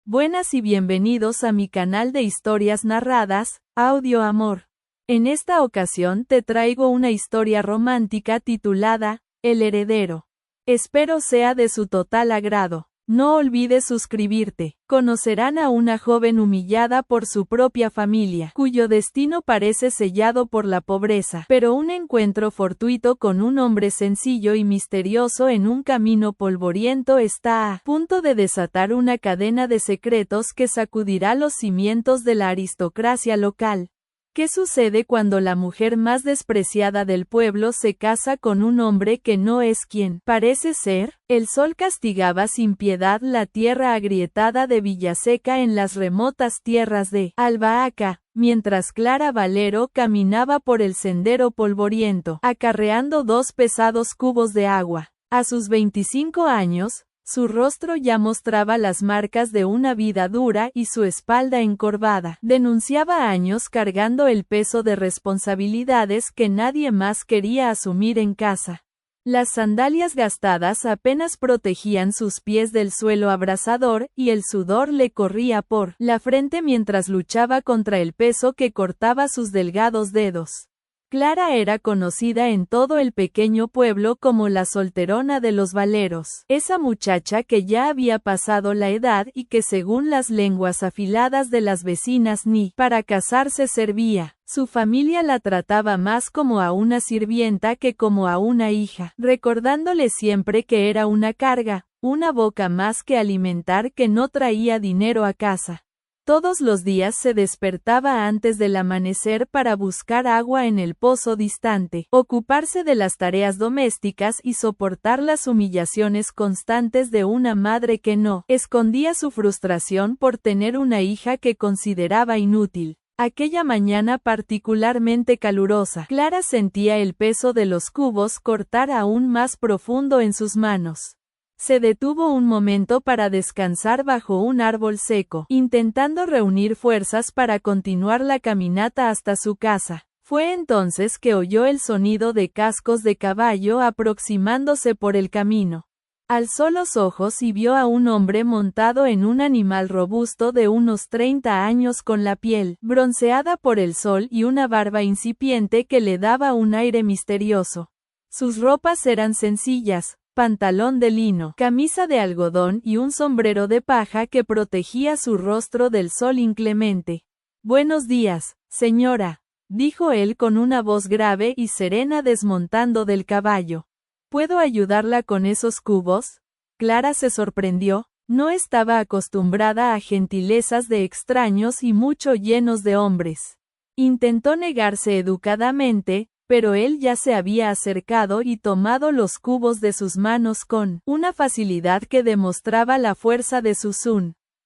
Buenas y bienvenidos a mi canal de historias narradas, Audio Amor. En esta ocasión te traigo una historia romántica titulada, El heredero. Espero sea de su total agrado. No olvides suscribirte. Conocerán a una joven humillada por su propia familia, cuyo destino parece sellado por la pobreza, pero un encuentro fortuito con un hombre sencillo y misterioso en un camino polvoriento está a punto de desatar una cadena de secretos que sacudirá los cimientos de la aristocracia local. ¿Qué sucede cuando la mujer más despreciada del pueblo se casa con un hombre que no es quien parece ser? El sol castigaba sin piedad la tierra agrietada de Villaseca en las remotas tierras de Albahaca, mientras Clara Valero caminaba por el sendero polvoriento, acarreando 2 pesados cubos de agua. A sus 25 años, su rostro ya mostraba las marcas de una vida dura y su espalda encorvada denunciaba años cargando el peso de responsabilidades que nadie más quería asumir en casa. Las sandalias gastadas apenas protegían sus pies del suelo abrasador y el sudor le corría por la frente mientras luchaba contra el peso que cortaba sus delgados dedos. Clara era conocida en todo el pequeño pueblo como la solterona de los Valeros, esa muchacha que ya había pasado la edad y que según las lenguas afiladas de las vecinas ni para casarse servía. Su familia la trataba más como a una sirvienta que como a una hija, recordándole siempre que era una carga, una boca más que alimentar que no traía dinero a casa. Todos los días se despertaba antes del amanecer para buscar agua en el pozo distante, ocuparse de las tareas domésticas y soportar las humillaciones constantes de una madre que no escondía su frustración por tener una hija que consideraba inútil. Aquella mañana particularmente calurosa, Clara sentía el peso de los cubos cortar aún más profundo en sus manos. Se detuvo un momento para descansar bajo un árbol seco, intentando reunir fuerzas para continuar la caminata hasta su casa. Fue entonces que oyó el sonido de cascos de caballo aproximándose por el camino. Alzó los ojos y vio a un hombre montado en un animal robusto de unos 30 años con la piel bronceada por el sol y una barba incipiente que le daba un aire misterioso. Sus ropas eran sencillas. Pantalón de lino, camisa de algodón y un sombrero de paja que protegía su rostro del sol inclemente. «Buenos días, señora», dijo él con una voz grave y serena desmontando del caballo. «¿Puedo ayudarla con esos cubos?» Clara se sorprendió. No estaba acostumbrada a gentilezas de extraños y mucho llenos de hombres. Intentó negarse educadamente, pero él ya se había acercado y tomado los cubos de sus manos con una facilidad que demostraba la fuerza de sus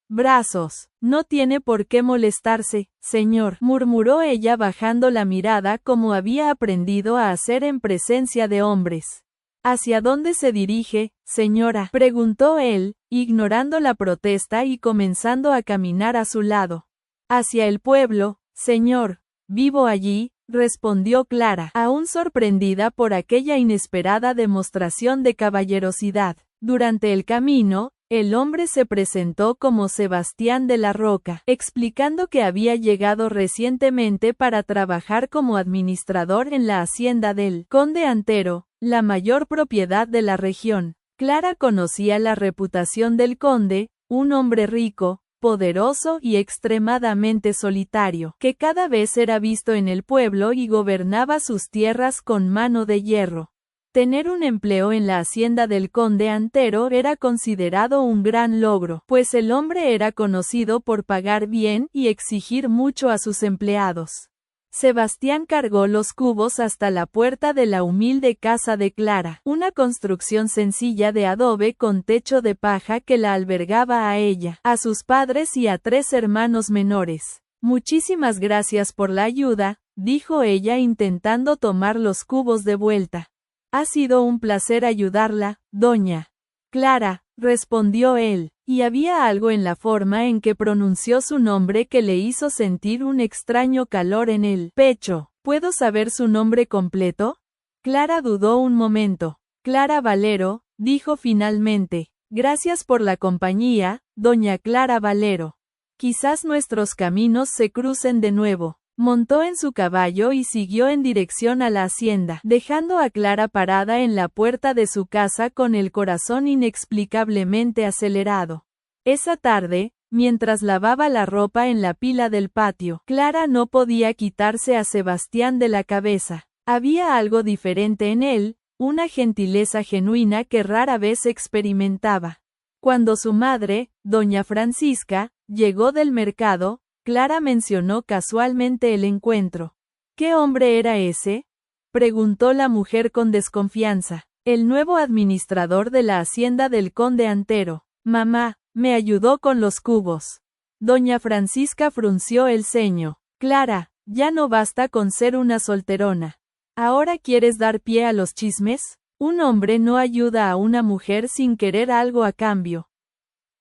brazos. «No tiene por qué molestarse, señor», murmuró ella bajando la mirada como había aprendido a hacer en presencia de hombres. «¿Hacia dónde se dirige, señora?», preguntó él, ignorando la protesta y comenzando a caminar a su lado. «Hacia el pueblo, señor. Vivo allí», respondió Clara, aún sorprendida por aquella inesperada demostración de caballerosidad. Durante el camino, el hombre se presentó como Sebastián de la Roca, explicando que había llegado recientemente para trabajar como administrador en la hacienda del conde Antero, la mayor propiedad de la región. Clara conocía la reputación del conde, un hombre rico, poderoso y extremadamente solitario, que cada vez era visto en el pueblo y gobernaba sus tierras con mano de hierro. Tener un empleo en la hacienda del conde Antero era considerado un gran logro, pues el hombre era conocido por pagar bien y exigir mucho a sus empleados. Sebastián cargó los cubos hasta la puerta de la humilde casa de Clara, una construcción sencilla de adobe con techo de paja que la albergaba a ella, a sus padres y a 3 hermanos menores. «Muchísimas gracias por la ayuda», dijo ella intentando tomar los cubos de vuelta. «Ha sido un placer ayudarla, doña Clara», respondió él, y había algo en la forma en que pronunció su nombre que le hizo sentir un extraño calor en el pecho. «¿Puedo saber su nombre completo?» Clara dudó un momento. «Clara Valero», dijo finalmente. Gracias por la compañía, doña Clara Valero. Quizás nuestros caminos se crucen de nuevo. Montó en su caballo y siguió en dirección a la hacienda, dejando a Clara parada en la puerta de su casa con el corazón inexplicablemente acelerado. Esa tarde, mientras lavaba la ropa en la pila del patio, Clara no podía quitarse a Sebastián de la cabeza. Había algo diferente en él, una gentileza genuina que rara vez experimentaba. Cuando su madre, doña Francisca, llegó del mercado, Clara mencionó casualmente el encuentro. ¿Qué hombre era ese?, preguntó la mujer con desconfianza. El nuevo administrador de la hacienda del conde Antero. Mamá, me ayudó con los cubos. Doña Francisca frunció el ceño. Clara, ya no basta con ser una solterona. ¿Ahora quieres dar pie a los chismes? Un hombre no ayuda a una mujer sin querer algo a cambio.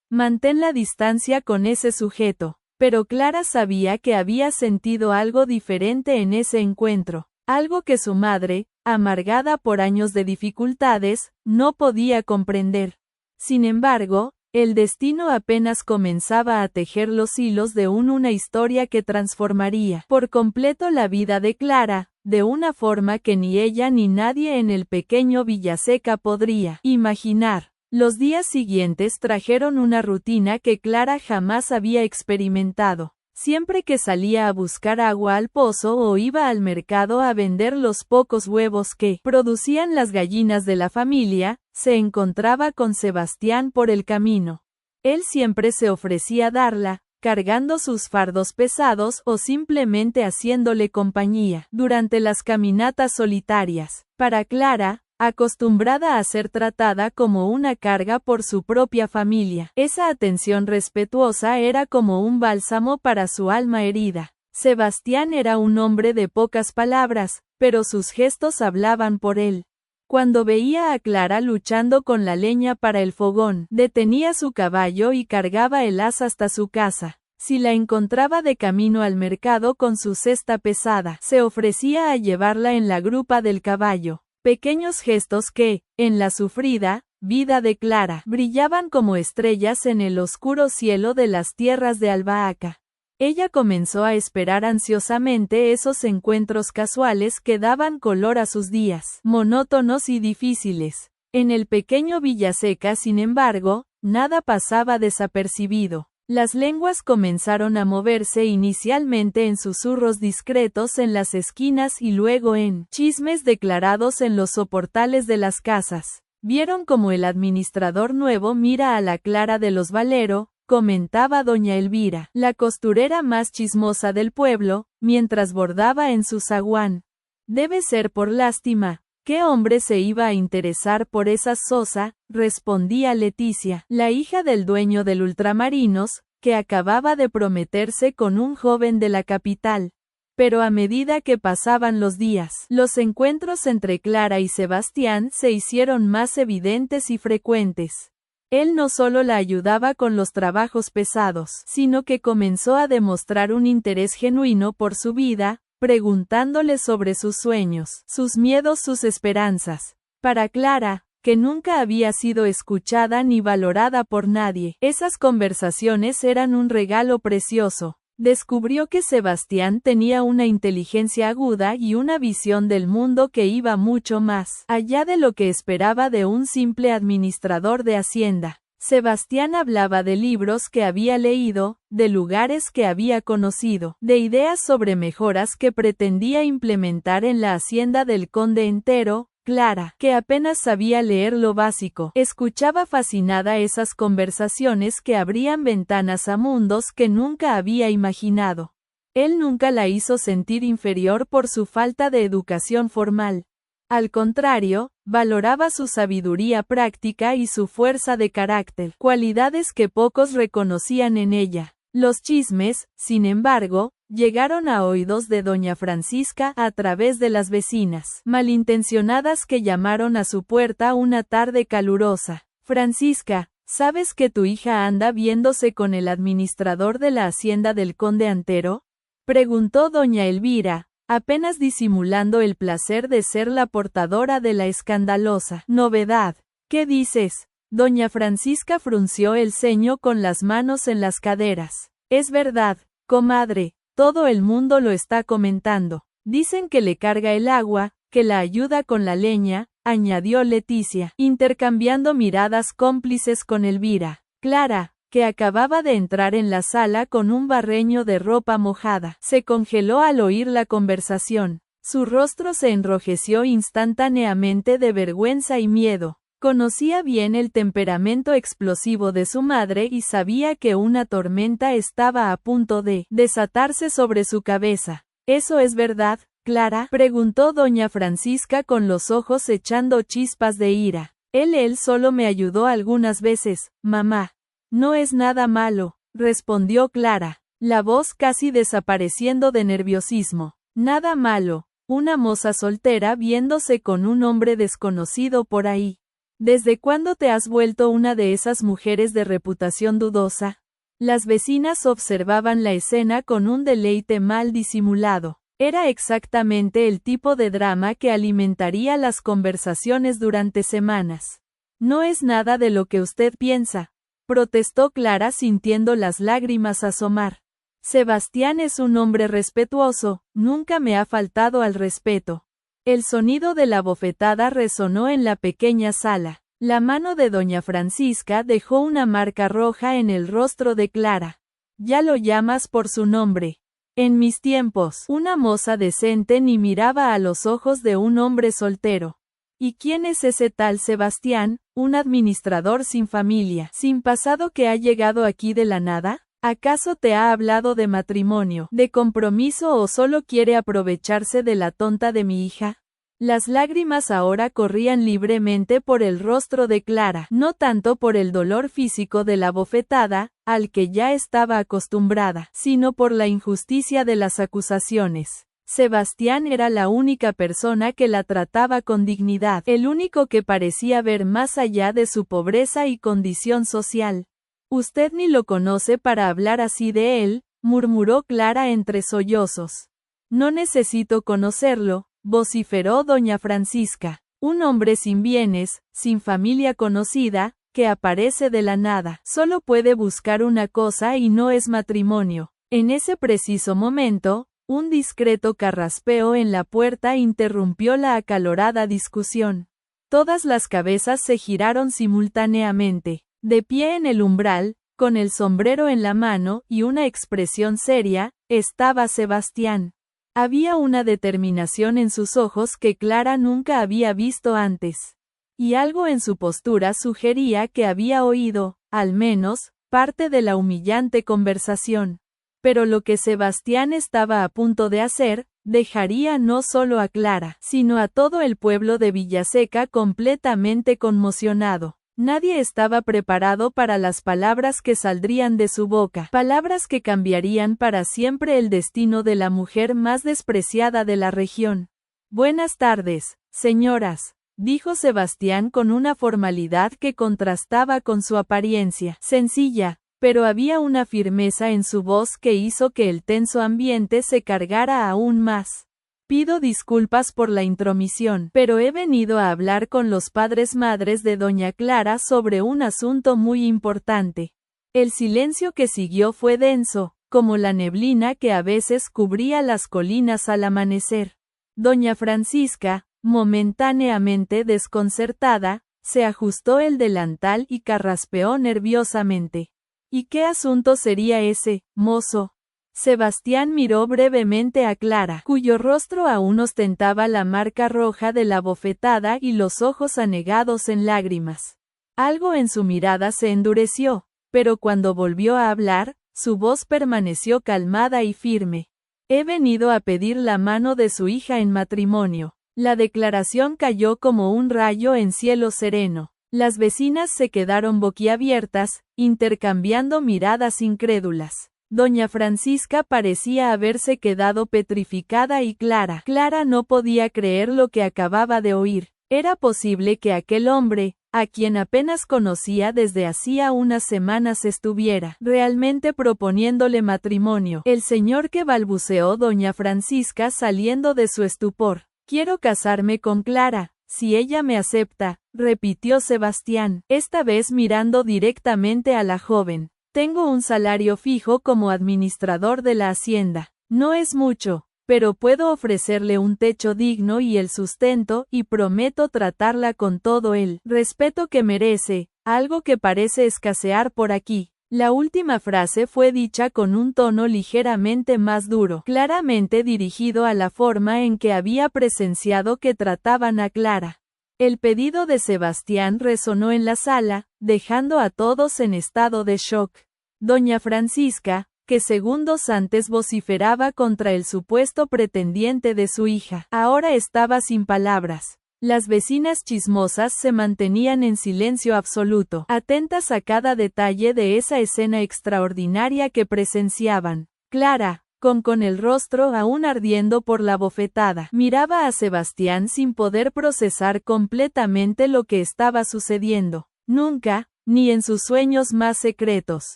Mantén la distancia con ese sujeto. Pero Clara sabía que había sentido algo diferente en ese encuentro, algo que su madre, amargada por años de dificultades, no podía comprender. Sin embargo, el destino apenas comenzaba a tejer los hilos de una historia que transformaría por completo la vida de Clara, de una forma que ni ella ni nadie en el pequeño Villaseca podría imaginar. Los días siguientes trajeron una rutina que Clara jamás había experimentado. Siempre que salía a buscar agua al pozo o iba al mercado a vender los pocos huevos que producían las gallinas de la familia, se encontraba con Sebastián por el camino. Él siempre se ofrecía a darla, cargando sus fardos pesados o simplemente haciéndole compañía durante las caminatas solitarias. Para Clara, acostumbrada a ser tratada como una carga por su propia familia, esa atención respetuosa era como un bálsamo para su alma herida. Sebastián era un hombre de pocas palabras, pero sus gestos hablaban por él. Cuando veía a Clara luchando con la leña para el fogón, detenía su caballo y cargaba el haz hasta su casa. Si la encontraba de camino al mercado con su cesta pesada, se ofrecía a llevarla en la grupa del caballo. Pequeños gestos que, en la sufrida vida de Clara, brillaban como estrellas en el oscuro cielo de las tierras de Albahaca. Ella comenzó a esperar ansiosamente esos encuentros casuales que daban color a sus días, monótonos y difíciles. En el pequeño Villaseca, sin embargo, nada pasaba desapercibido. Las lenguas comenzaron a moverse inicialmente en susurros discretos en las esquinas y luego en chismes declarados en los soportales de las casas. Vieron como el administrador nuevo mira a la Clara de los Valero, comentaba doña Elvira, la costurera más chismosa del pueblo, mientras bordaba en su zaguán. Debe ser por lástima. ¿Qué hombre se iba a interesar por esa sosa?, respondía Leticia, la hija del dueño del Ultramarinos, que acababa de prometerse con un joven de la capital. Pero a medida que pasaban los días, los encuentros entre Clara y Sebastián se hicieron más evidentes y frecuentes. Él no solo la ayudaba con los trabajos pesados, sino que comenzó a demostrar un interés genuino por su vida, preguntándole sobre sus sueños, sus miedos, sus esperanzas. Para Clara, que nunca había sido escuchada ni valorada por nadie, esas conversaciones eran un regalo precioso. Descubrió que Sebastián tenía una inteligencia aguda y una visión del mundo que iba mucho más allá de lo que esperaba de un simple administrador de hacienda. Sebastián hablaba de libros que había leído, de lugares que había conocido, de ideas sobre mejoras que pretendía implementar en la hacienda del conde Antero. Clara, que apenas sabía leer lo básico, escuchaba fascinada esas conversaciones que abrían ventanas a mundos que nunca había imaginado. Él nunca la hizo sentir inferior por su falta de educación formal. Al contrario, valoraba su sabiduría práctica y su fuerza de carácter, cualidades que pocos reconocían en ella. Los chismes, sin embargo, llegaron a oídos de doña Francisca a través de las vecinas malintencionadas que llamaron a su puerta una tarde calurosa. Francisca, ¿sabes que tu hija anda viéndose con el administrador de la hacienda del conde Antero?, preguntó doña Elvira, apenas disimulando el placer de ser la portadora de la escandalosa novedad. ¿Qué dices? Doña Francisca frunció el ceño con las manos en las caderas. Es verdad, comadre, todo el mundo lo está comentando. Dicen que le carga el agua, que la ayuda con la leña, añadió Leticia, intercambiando miradas cómplices con Elvira. Clara, que acababa de entrar en la sala con un barreño de ropa mojada, se congeló al oír la conversación. Su rostro se enrojeció instantáneamente de vergüenza y miedo. Conocía bien el temperamento explosivo de su madre y sabía que una tormenta estaba a punto de desatarse sobre su cabeza. ¿Eso es verdad, Clara?, preguntó doña Francisca con los ojos echando chispas de ira. Él solo me ayudó algunas veces, mamá. No es nada malo, respondió Clara, la voz casi desapareciendo de nerviosismo. Nada malo, una moza soltera viéndose con un hombre desconocido por ahí. ¿Desde cuándo te has vuelto una de esas mujeres de reputación dudosa? Las vecinas observaban la escena con un deleite mal disimulado. Era exactamente el tipo de drama que alimentaría las conversaciones durante semanas. No es nada de lo que usted piensa, protestó Clara sintiendo las lágrimas asomar. Sebastián es un hombre respetuoso, nunca me ha faltado al respeto. El sonido de la bofetada resonó en la pequeña sala. La mano de doña Francisca dejó una marca roja en el rostro de Clara. Ya lo llamas por su nombre. En mis tiempos, una moza decente ni miraba a los ojos de un hombre soltero. ¿Y quién es ese tal Sebastián? Un administrador sin familia, sin pasado que ha llegado aquí de la nada. ¿Acaso te ha hablado de matrimonio, de compromiso o solo quiere aprovecharse de la tonta de mi hija? Las lágrimas ahora corrían libremente por el rostro de Clara, no tanto por el dolor físico de la bofetada, al que ya estaba acostumbrada, sino por la injusticia de las acusaciones. Sebastián era la única persona que la trataba con dignidad, el único que parecía ver más allá de su pobreza y condición social. Usted ni lo conoce para hablar así de él, murmuró Clara entre sollozos. No necesito conocerlo, vociferó doña Francisca. Un hombre sin bienes, sin familia conocida, que aparece de la nada, solo puede buscar una cosa y no es matrimonio. En ese preciso momento, un discreto carraspeo en la puerta interrumpió la acalorada discusión. Todas las cabezas se giraron simultáneamente. De pie en el umbral, con el sombrero en la mano y una expresión seria, estaba Sebastián. Había una determinación en sus ojos que Clara nunca había visto antes. Y algo en su postura sugería que había oído, al menos, parte de la humillante conversación. Pero lo que Sebastián estaba a punto de hacer, dejaría no solo a Clara, sino a todo el pueblo de Villaseca completamente conmocionado. Nadie estaba preparado para las palabras que saldrían de su boca, palabras que cambiarían para siempre el destino de la mujer más despreciada de la región. Buenas tardes, señoras, dijo Sebastián con una formalidad que contrastaba con su apariencia sencilla, pero había una firmeza en su voz que hizo que el tenso ambiente se cargara aún más. Pido disculpas por la intromisión, pero he venido a hablar con los padres-madres de doña Clara sobre un asunto muy importante. El silencio que siguió fue denso, como la neblina que a veces cubría las colinas al amanecer. Doña Francisca, momentáneamente desconcertada, se ajustó el delantal y carraspeó nerviosamente. ¿Y qué asunto sería ese, mozo? Sebastián miró brevemente a Clara, cuyo rostro aún ostentaba la marca roja de la bofetada y los ojos anegados en lágrimas. Algo en su mirada se endureció, pero cuando volvió a hablar, su voz permaneció calmada y firme. He venido a pedir la mano de su hija en matrimonio. La declaración cayó como un rayo en cielo sereno. Las vecinas se quedaron boquiabiertas, intercambiando miradas incrédulas. Doña Francisca parecía haberse quedado petrificada y Clara no podía creer lo que acababa de oír. Era posible que aquel hombre, a quien apenas conocía desde hacía unas semanas, estuviera realmente proponiéndole matrimonio. El señor que balbuceó doña Francisca saliendo de su estupor. Quiero casarme con Clara, Si ella me acepta, repitió Sebastián, esta vez mirando directamente a la joven. Tengo un salario fijo como administrador de la hacienda. No es mucho, pero puedo ofrecerle un techo digno y el sustento, y prometo tratarla con todo el respeto que merece, algo que parece escasear por aquí. La última frase fue dicha con un tono ligeramente más duro, claramente dirigido a la forma en que había presenciado que trataban a Clara. El pedido de Sebastián resonó en la sala, dejando a todos en estado de shock. Doña Francisca, que segundos antes vociferaba contra el supuesto pretendiente de su hija, ahora estaba sin palabras. Las vecinas chismosas se mantenían en silencio absoluto, atentas a cada detalle de esa escena extraordinaria que presenciaban. Clara, con el rostro aún ardiendo por la bofetada, miraba a Sebastián sin poder procesar completamente lo que estaba sucediendo. Nunca, ni en sus sueños más secretos,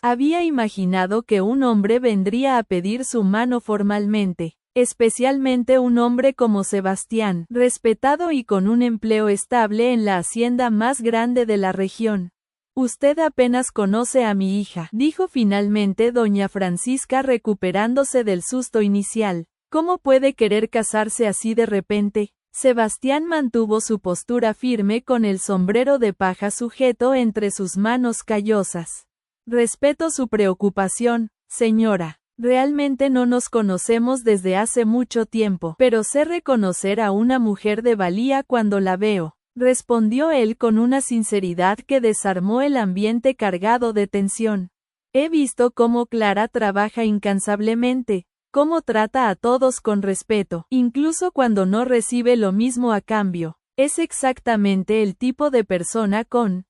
había imaginado que un hombre vendría a pedir su mano formalmente. Especialmente un hombre como Sebastián, respetado y con un empleo estable en la hacienda más grande de la región. Usted apenas conoce a mi hija, dijo finalmente doña Francisca recuperándose del susto inicial. ¿Cómo puede querer casarse así de repente? Sebastián mantuvo su postura firme con el sombrero de paja sujeto entre sus manos callosas. Respeto su preocupación, señora. Realmente no nos conocemos desde hace mucho tiempo, pero sé reconocer a una mujer de valía cuando la veo, respondió él con una sinceridad que desarmó el ambiente cargado de tensión. He visto cómo Clara trabaja incansablemente, cómo trata a todos con respeto, incluso cuando no recibe lo mismo a cambio. Es exactamente el tipo de persona con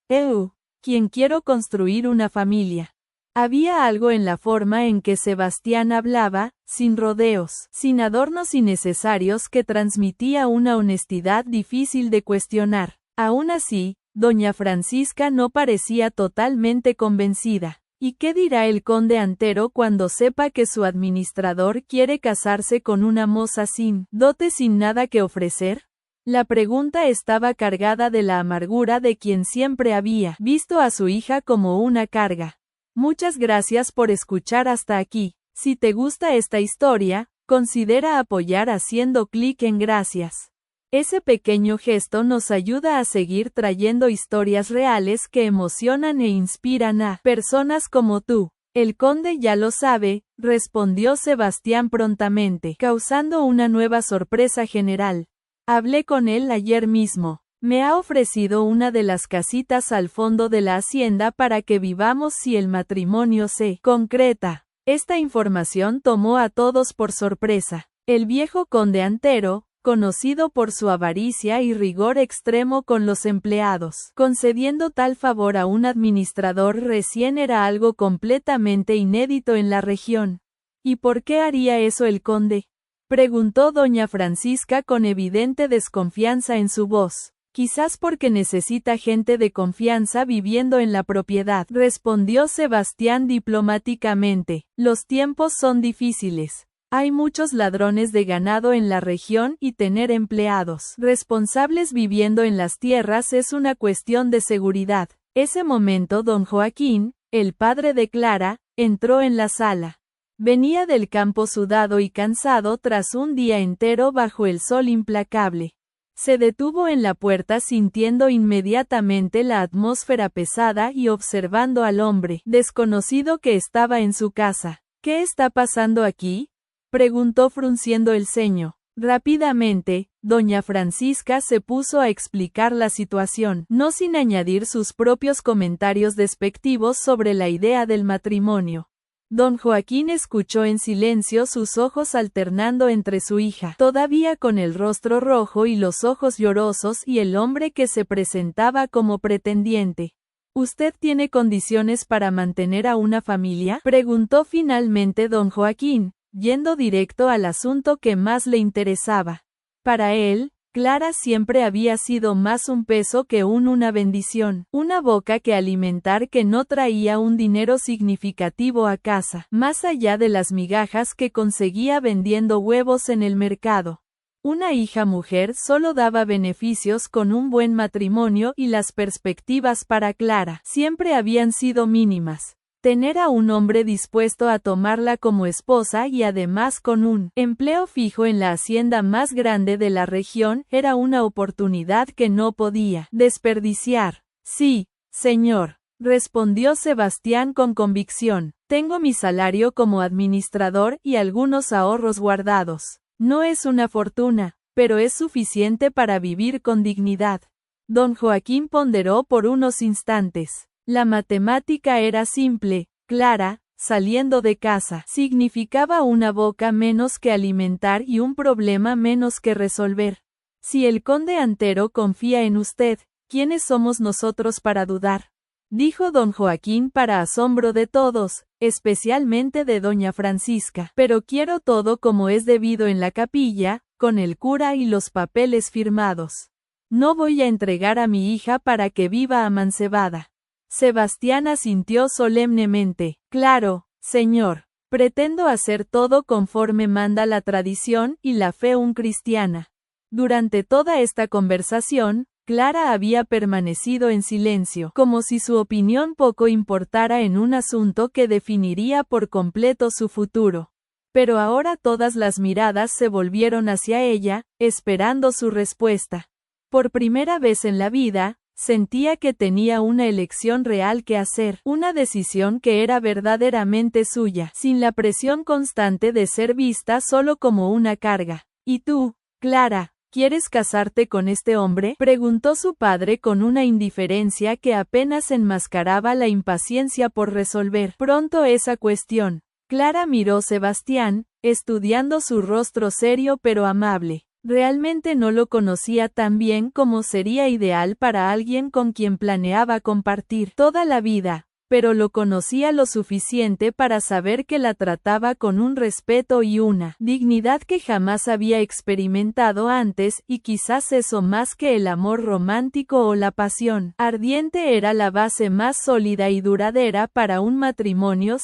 quien quiero construir una familia. Había algo en la forma en que Sebastián hablaba, sin rodeos, sin adornos innecesarios que transmitía una honestidad difícil de cuestionar. Aún así, doña Francisca no parecía totalmente convencida. ¿Y qué dirá el conde Antero cuando sepa que su administrador quiere casarse con una moza sin dote, sin nada que ofrecer? La pregunta estaba cargada de la amargura de quien siempre había visto a su hija como una carga. Muchas gracias por escuchar hasta aquí. Si te gusta esta historia, considera apoyar haciendo clic en gracias. Ese pequeño gesto nos ayuda a seguir trayendo historias reales que emocionan e inspiran a personas como tú. El conde ya lo sabe, respondió Sebastián prontamente, causando una nueva sorpresa general. Hablé con él ayer mismo. Me ha ofrecido una de las casitas al fondo de la hacienda para que vivamos si el matrimonio se concreta. Esta información tomó a todos por sorpresa. El viejo conde Antero, conocido por su avaricia y rigor extremo con los empleados, concediendo tal favor a un administrador recién era algo completamente inédito en la región. ¿Y por qué haría eso el conde?, preguntó doña Francisca con evidente desconfianza en su voz. Quizás porque necesita gente de confianza viviendo en la propiedad, respondió Sebastián diplomáticamente. Los tiempos son difíciles. Hay muchos ladrones de ganado en la región y tener empleados responsables viviendo en las tierras es una cuestión de seguridad. Ese momento don Joaquín, el padre de Clara, entró en la sala. Venía del campo sudado y cansado tras un día entero bajo el sol implacable. Se detuvo en la puerta sintiendo inmediatamente la atmósfera pesada y observando al hombre desconocido que estaba en su casa. ¿Qué está pasando aquí?, preguntó frunciendo el ceño. Rápidamente, doña Francisca se puso a explicar la situación, no sin añadir sus propios comentarios despectivos sobre la idea del matrimonio. Don Joaquín escuchó en silencio, sus ojos alternando entre su hija, todavía con el rostro rojo y los ojos llorosos, y el hombre que se presentaba como pretendiente. ¿Usted tiene condiciones para mantener a una familia?, preguntó finalmente don Joaquín, yendo directo al asunto que más le interesaba. Para él, Clara siempre había sido más un peso que una bendición, una boca que alimentar que no traía un dinero significativo a casa, más allá de las migajas que conseguía vendiendo huevos en el mercado. Una hija mujer solo daba beneficios con un buen matrimonio y las perspectivas para Clara siempre habían sido mínimas. Tener a un hombre dispuesto a tomarla como esposa y además con un empleo fijo en la hacienda más grande de la región era una oportunidad que no podía desperdiciar. Sí, señor, respondió Sebastián con convicción. Tengo mi salario como administrador y algunos ahorros guardados. No es una fortuna, pero es suficiente para vivir con dignidad. Don Joaquín ponderó por unos instantes. La matemática era simple. Clara, saliendo de casa, significaba una boca menos que alimentar y un problema menos que resolver. Si el conde Antero confía en usted, ¿quiénes somos nosotros para dudar? Dijo don Joaquín para asombro de todos, especialmente de doña Francisca. Pero quiero todo como es debido en la capilla, con el cura y los papeles firmados. No voy a entregar a mi hija para que viva amancebada. Sebastián asintió solemnemente. Claro, señor. Pretendo hacer todo conforme manda la tradición y la fe cristiana. Durante toda esta conversación, Clara había permanecido en silencio, como si su opinión poco importara en un asunto que definiría por completo su futuro. Pero ahora todas las miradas se volvieron hacia ella, esperando su respuesta. Por primera vez en la vida, sentía que tenía una elección real que hacer, una decisión que era verdaderamente suya, sin la presión constante de ser vista solo como una carga. ¿Y tú, Clara? ¿Quieres casarte con este hombre?, preguntó su padre con una indiferencia que apenas enmascaraba la impaciencia por resolver pronto esa cuestión. Clara miró a Sebastián, estudiando su rostro serio pero amable. Realmente no lo conocía tan bien como sería ideal para alguien con quien planeaba compartir toda la vida, pero lo conocía lo suficiente para saber que la trataba con un respeto y una dignidad que jamás había experimentado antes, y quizás eso más que el amor romántico o la pasión ardiente era la base más sólida y duradera para un matrimonio.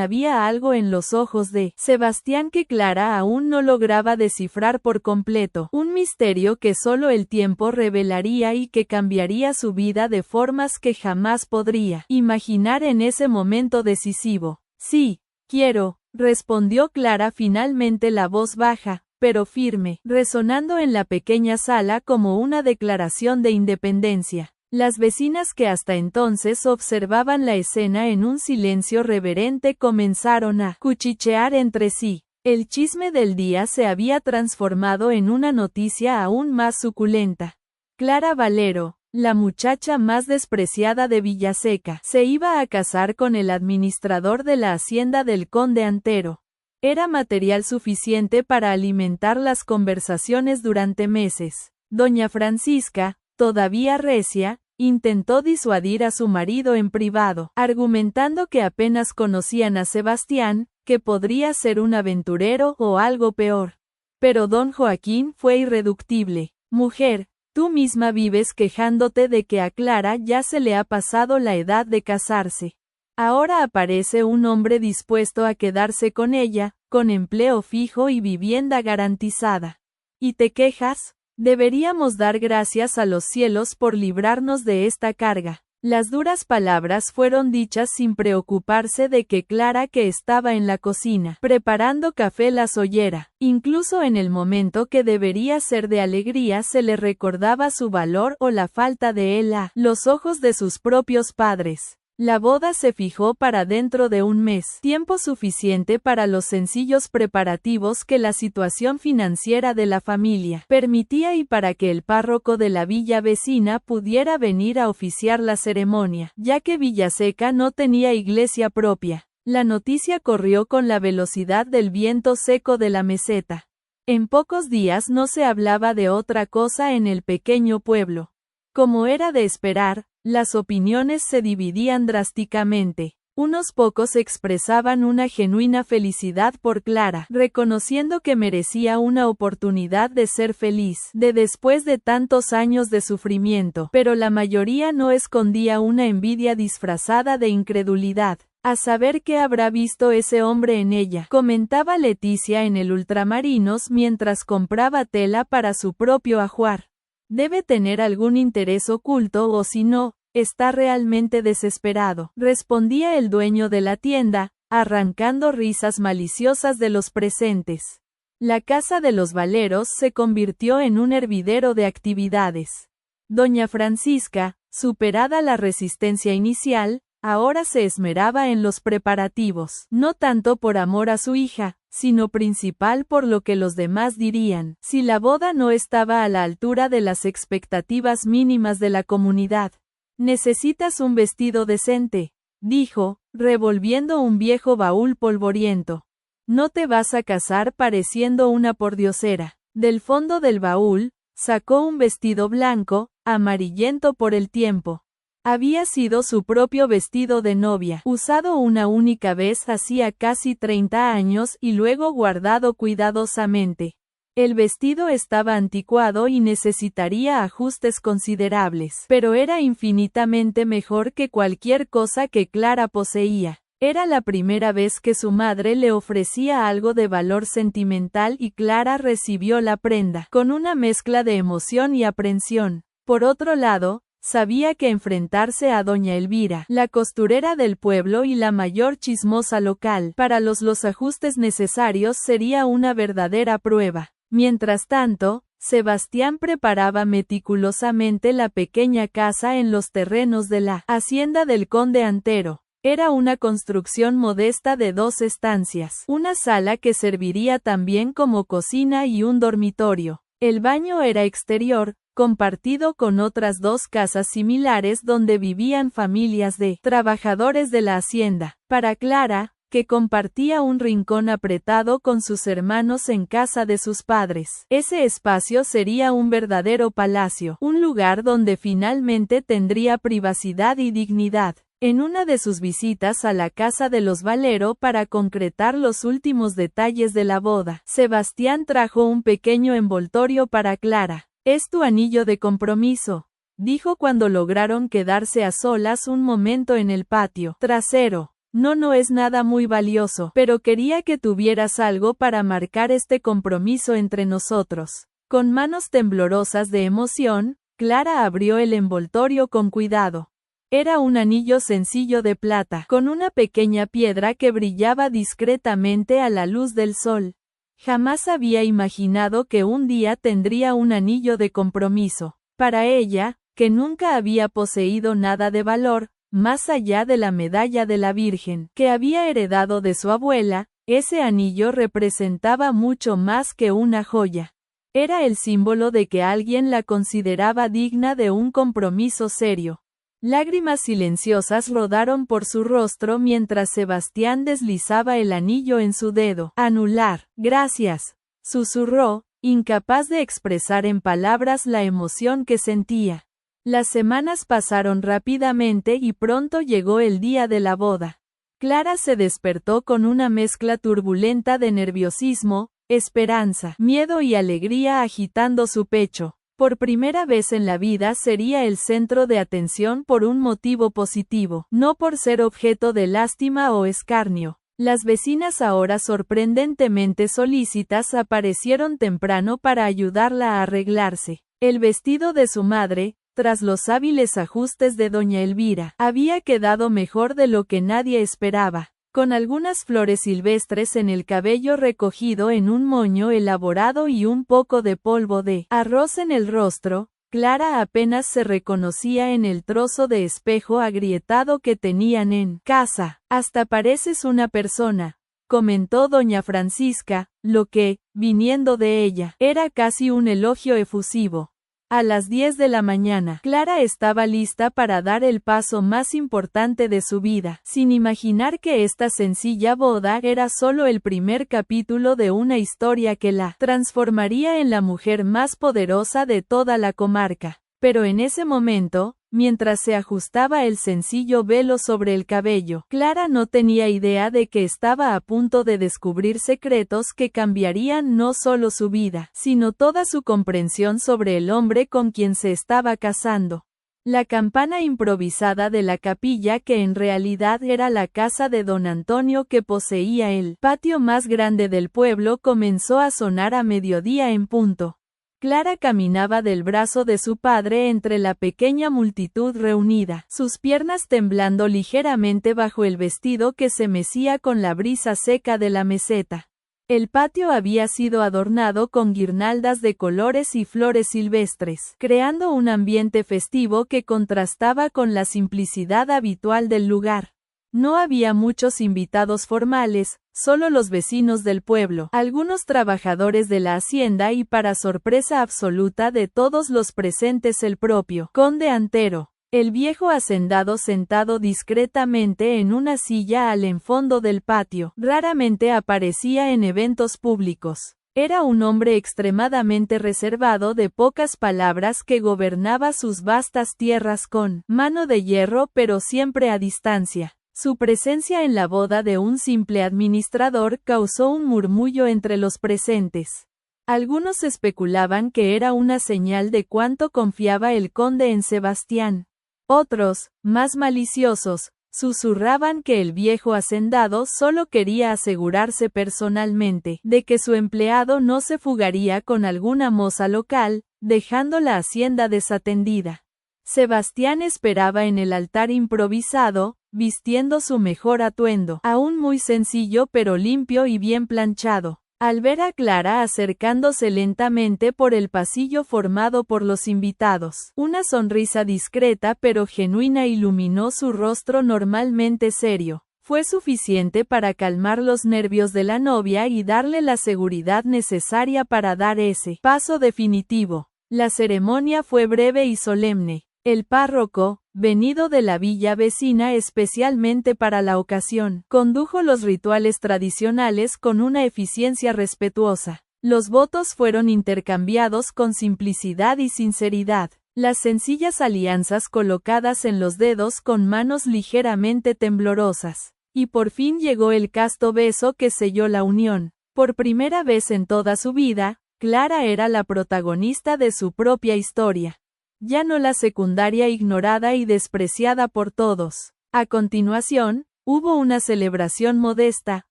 Había algo en los ojos de Sebastián que Clara aún no lograba descifrar por completo, un misterio que solo el tiempo revelaría y que cambiaría su vida de formas que jamás podría imaginar en ese momento decisivo. Sí, quiero, respondió Clara finalmente, la voz baja, pero firme, resonando en la pequeña sala como una declaración de independencia. Las vecinas que hasta entonces observaban la escena en un silencio reverente comenzaron a cuchichear entre sí. El chisme del día se había transformado en una noticia aún más suculenta. Clara Valero, la muchacha más despreciada de Villaseca, se iba a casar con el administrador de la hacienda del conde Antero. Era material suficiente para alimentar las conversaciones durante meses. Doña Francisca, todavía recia, intentó disuadir a su marido en privado, argumentando que apenas conocían a Sebastián, que podría ser un aventurero o algo peor. Pero don Joaquín fue irreductible. Mujer, tú misma vives quejándote de que a Clara ya se le ha pasado la edad de casarse. Ahora aparece un hombre dispuesto a quedarse con ella, con empleo fijo y vivienda garantizada. ¿Y te quejas? Deberíamos dar gracias a los cielos por librarnos de esta carga. Las duras palabras fueron dichas sin preocuparse de que Clara, que estaba en la cocina, preparando café, las oyera. Incluso en el momento que debería ser de alegría se le recordaba su valor o la falta de él a los ojos de sus propios padres. La boda se fijó para dentro de un mes, tiempo suficiente para los sencillos preparativos que la situación financiera de la familia permitía y para que el párroco de la villa vecina pudiera venir a oficiar la ceremonia, ya que Villaseca no tenía iglesia propia. La noticia corrió con la velocidad del viento seco de la meseta. En pocos días no se hablaba de otra cosa en el pequeño pueblo. Como era de esperar, las opiniones se dividían drásticamente. Unos pocos expresaban una genuina felicidad por Clara, reconociendo que merecía una oportunidad de ser feliz, después de tantos años de sufrimiento, pero la mayoría no escondía una envidia disfrazada de incredulidad. A saber qué habrá visto ese hombre en ella, comentaba Leticia en el Ultramarinos mientras compraba tela para su propio ajuar. Debe tener algún interés oculto o si no, está realmente desesperado, respondía el dueño de la tienda, arrancando risas maliciosas de los presentes. La casa de los Valeros se convirtió en un hervidero de actividades. Doña Francisca, superada la resistencia inicial, ahora se esmeraba en los preparativos, no tanto por amor a su hija, sino principal por lo que los demás dirían, si la boda no estaba a la altura de las expectativas mínimas de la comunidad. Necesitas un vestido decente, dijo, revolviendo un viejo baúl polvoriento. No te vas a casar pareciendo una pordiosera. Del fondo del baúl, sacó un vestido blanco, amarillento por el tiempo. Había sido su propio vestido de novia, usado una única vez hacía casi 30 años y luego guardado cuidadosamente. El vestido estaba anticuado y necesitaría ajustes considerables, pero era infinitamente mejor que cualquier cosa que Clara poseía. Era la primera vez que su madre le ofrecía algo de valor sentimental y Clara recibió la prenda, con una mezcla de emoción y aprensión. Por otro lado, sabía que enfrentarse a doña Elvira, la costurera del pueblo y la mayor chismosa local, para los ajustes necesarios sería una verdadera prueba. Mientras tanto, Sebastián preparaba meticulosamente la pequeña casa en los terrenos de la hacienda del conde Antero. Era una construcción modesta de 2 estancias, una sala que serviría también como cocina y un dormitorio. El baño era exterior, compartido con otras 2 casas similares donde vivían familias de trabajadores de la hacienda. Para Clara, que compartía un rincón apretado con sus hermanos en casa de sus padres, ese espacio sería un verdadero palacio, un lugar donde finalmente tendría privacidad y dignidad. En una de sus visitas a la casa de los Valero para concretar los últimos detalles de la boda, Sebastián trajo un pequeño envoltorio para Clara. «Es tu anillo de compromiso», dijo cuando lograron quedarse a solas un momento en el patio trasero. No es nada muy valioso, pero quería que tuvieras algo para marcar este compromiso entre nosotros. Con manos temblorosas de emoción, Clara abrió el envoltorio con cuidado. Era un anillo sencillo de plata, con una pequeña piedra que brillaba discretamente a la luz del sol. Jamás había imaginado que un día tendría un anillo de compromiso. Para ella, que nunca había poseído nada de valor, más allá de la medalla de la Virgen, que había heredado de su abuela, ese anillo representaba mucho más que una joya. Era el símbolo de que alguien la consideraba digna de un compromiso serio. Lágrimas silenciosas rodaron por su rostro mientras Sebastián deslizaba el anillo en su dedo. Anular. Gracias, susurró, incapaz de expresar en palabras la emoción que sentía. Las semanas pasaron rápidamente y pronto llegó el día de la boda. Clara se despertó con una mezcla turbulenta de nerviosismo, esperanza, miedo y alegría agitando su pecho. Por primera vez en la vida sería el centro de atención por un motivo positivo, no por ser objeto de lástima o escarnio. Las vecinas, ahora sorprendentemente solícitas, aparecieron temprano para ayudarla a arreglarse. El vestido de su madre, tras los hábiles ajustes de doña Elvira, había quedado mejor de lo que nadie esperaba. Con algunas flores silvestres en el cabello recogido en un moño elaborado y un poco de polvo de arroz en el rostro, Clara apenas se reconocía en el trozo de espejo agrietado que tenían en casa. «Hasta pareces una persona», comentó doña Francisca, lo que, viniendo de ella, era casi un elogio efusivo. A las 10 de la mañana, Clara estaba lista para dar el paso más importante de su vida, sin imaginar que esta sencilla boda era solo el primer capítulo de una historia que la transformaría en la mujer más poderosa de toda la comarca. Pero en ese momento, mientras se ajustaba el sencillo velo sobre el cabello, Clara no tenía idea de que estaba a punto de descubrir secretos que cambiarían no solo su vida, sino toda su comprensión sobre el hombre con quien se estaba casando. La campana improvisada de la capilla, que en realidad era la casa de don Antonio que poseía el patio más grande del pueblo, comenzó a sonar a mediodía en punto. Clara caminaba del brazo de su padre entre la pequeña multitud reunida, sus piernas temblando ligeramente bajo el vestido que se mecía con la brisa seca de la meseta. El patio había sido adornado con guirnaldas de colores y flores silvestres, creando un ambiente festivo que contrastaba con la simplicidad habitual del lugar. No había muchos invitados formales, solo los vecinos del pueblo, algunos trabajadores de la hacienda y, para sorpresa absoluta de todos los presentes, el propio conde Antero, el viejo hacendado, sentado discretamente en una silla al fondo del patio. Raramente aparecía en eventos públicos. Era un hombre extremadamente reservado, de pocas palabras, que gobernaba sus vastas tierras con mano de hierro, pero siempre a distancia. Su presencia en la boda de un simple administrador causó un murmullo entre los presentes. Algunos especulaban que era una señal de cuánto confiaba el conde en Sebastián. Otros, más maliciosos, susurraban que el viejo hacendado solo quería asegurarse personalmente de que su empleado no se fugaría con alguna moza local, dejando la hacienda desatendida. Sebastián esperaba en el altar improvisado, vistiendo su mejor atuendo, aún muy sencillo pero limpio y bien planchado. Al ver a Clara acercándose lentamente por el pasillo formado por los invitados, una sonrisa discreta pero genuina iluminó su rostro normalmente serio. Fue suficiente para calmar los nervios de la novia y darle la seguridad necesaria para dar ese paso definitivo. La ceremonia fue breve y solemne. El párroco, venido de la villa vecina especialmente para la ocasión, condujo los rituales tradicionales con una eficiencia respetuosa. Los votos fueron intercambiados con simplicidad y sinceridad. Las sencillas alianzas colocadas en los dedos con manos ligeramente temblorosas. Y por fin llegó el casto beso que selló la unión. Por primera vez en toda su vida, Clara era la protagonista de su propia historia. Ya no la secundaria ignorada y despreciada por todos. A continuación, hubo una celebración modesta,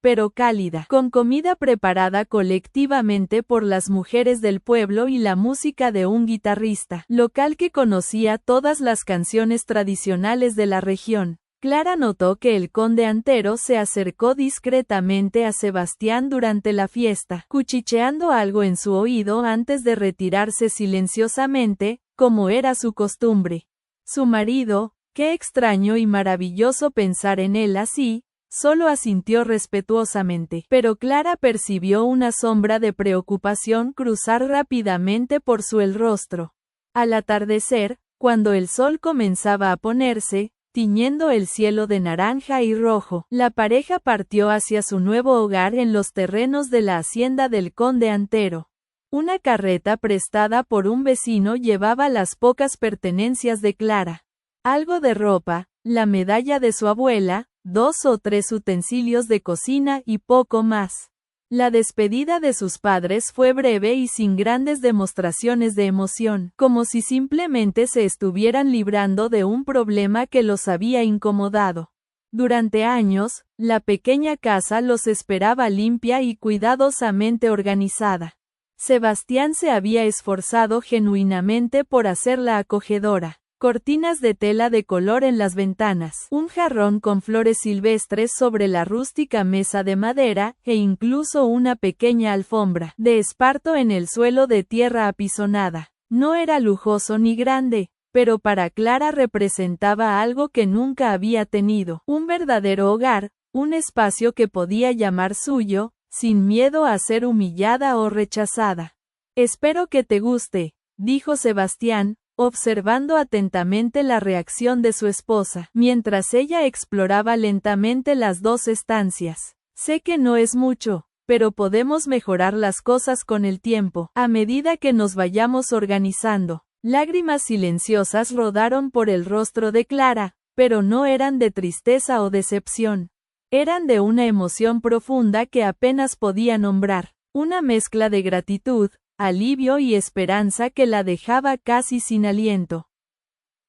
pero cálida, con comida preparada colectivamente por las mujeres del pueblo y la música de un guitarrista local que conocía todas las canciones tradicionales de la región. Clara notó que el conde Antero se acercó discretamente a Sebastián durante la fiesta, cuchicheando algo en su oído antes de retirarse silenciosamente, como era su costumbre. Su marido, qué extraño y maravilloso pensar en él así, solo asintió respetuosamente, pero Clara percibió una sombra de preocupación cruzar rápidamente por su rostro. Al atardecer, cuando el sol comenzaba a ponerse, tiñendo el cielo de naranja y rojo, la pareja partió hacia su nuevo hogar en los terrenos de la hacienda del conde Antero. Una carreta prestada por un vecino llevaba las pocas pertenencias de Clara. Algo de ropa, la medalla de su abuela, 2 o 3 utensilios de cocina y poco más. La despedida de sus padres fue breve y sin grandes demostraciones de emoción, como si simplemente se estuvieran librando de un problema que los había incomodado. Durante años, la pequeña casa los esperaba limpia y cuidadosamente organizada. Sebastián se había esforzado genuinamente por hacerla acogedora. Cortinas de tela de color en las ventanas, un jarrón con flores silvestres sobre la rústica mesa de madera, e incluso una pequeña alfombra de esparto en el suelo de tierra apisonada. No era lujoso ni grande, pero para Clara representaba algo que nunca había tenido, un verdadero hogar, un espacio que podía llamar suyo, sin miedo a ser humillada o rechazada. Espero que te guste, dijo Sebastián, observando atentamente la reacción de su esposa, mientras ella exploraba lentamente las 2 estancias. Sé que no es mucho, pero podemos mejorar las cosas con el tiempo, a medida que nos vayamos organizando. Lágrimas silenciosas rodaron por el rostro de Clara, pero no eran de tristeza o decepción. Eran de una emoción profunda que apenas podía nombrar, una mezcla de gratitud, alivio y esperanza que la dejaba casi sin aliento.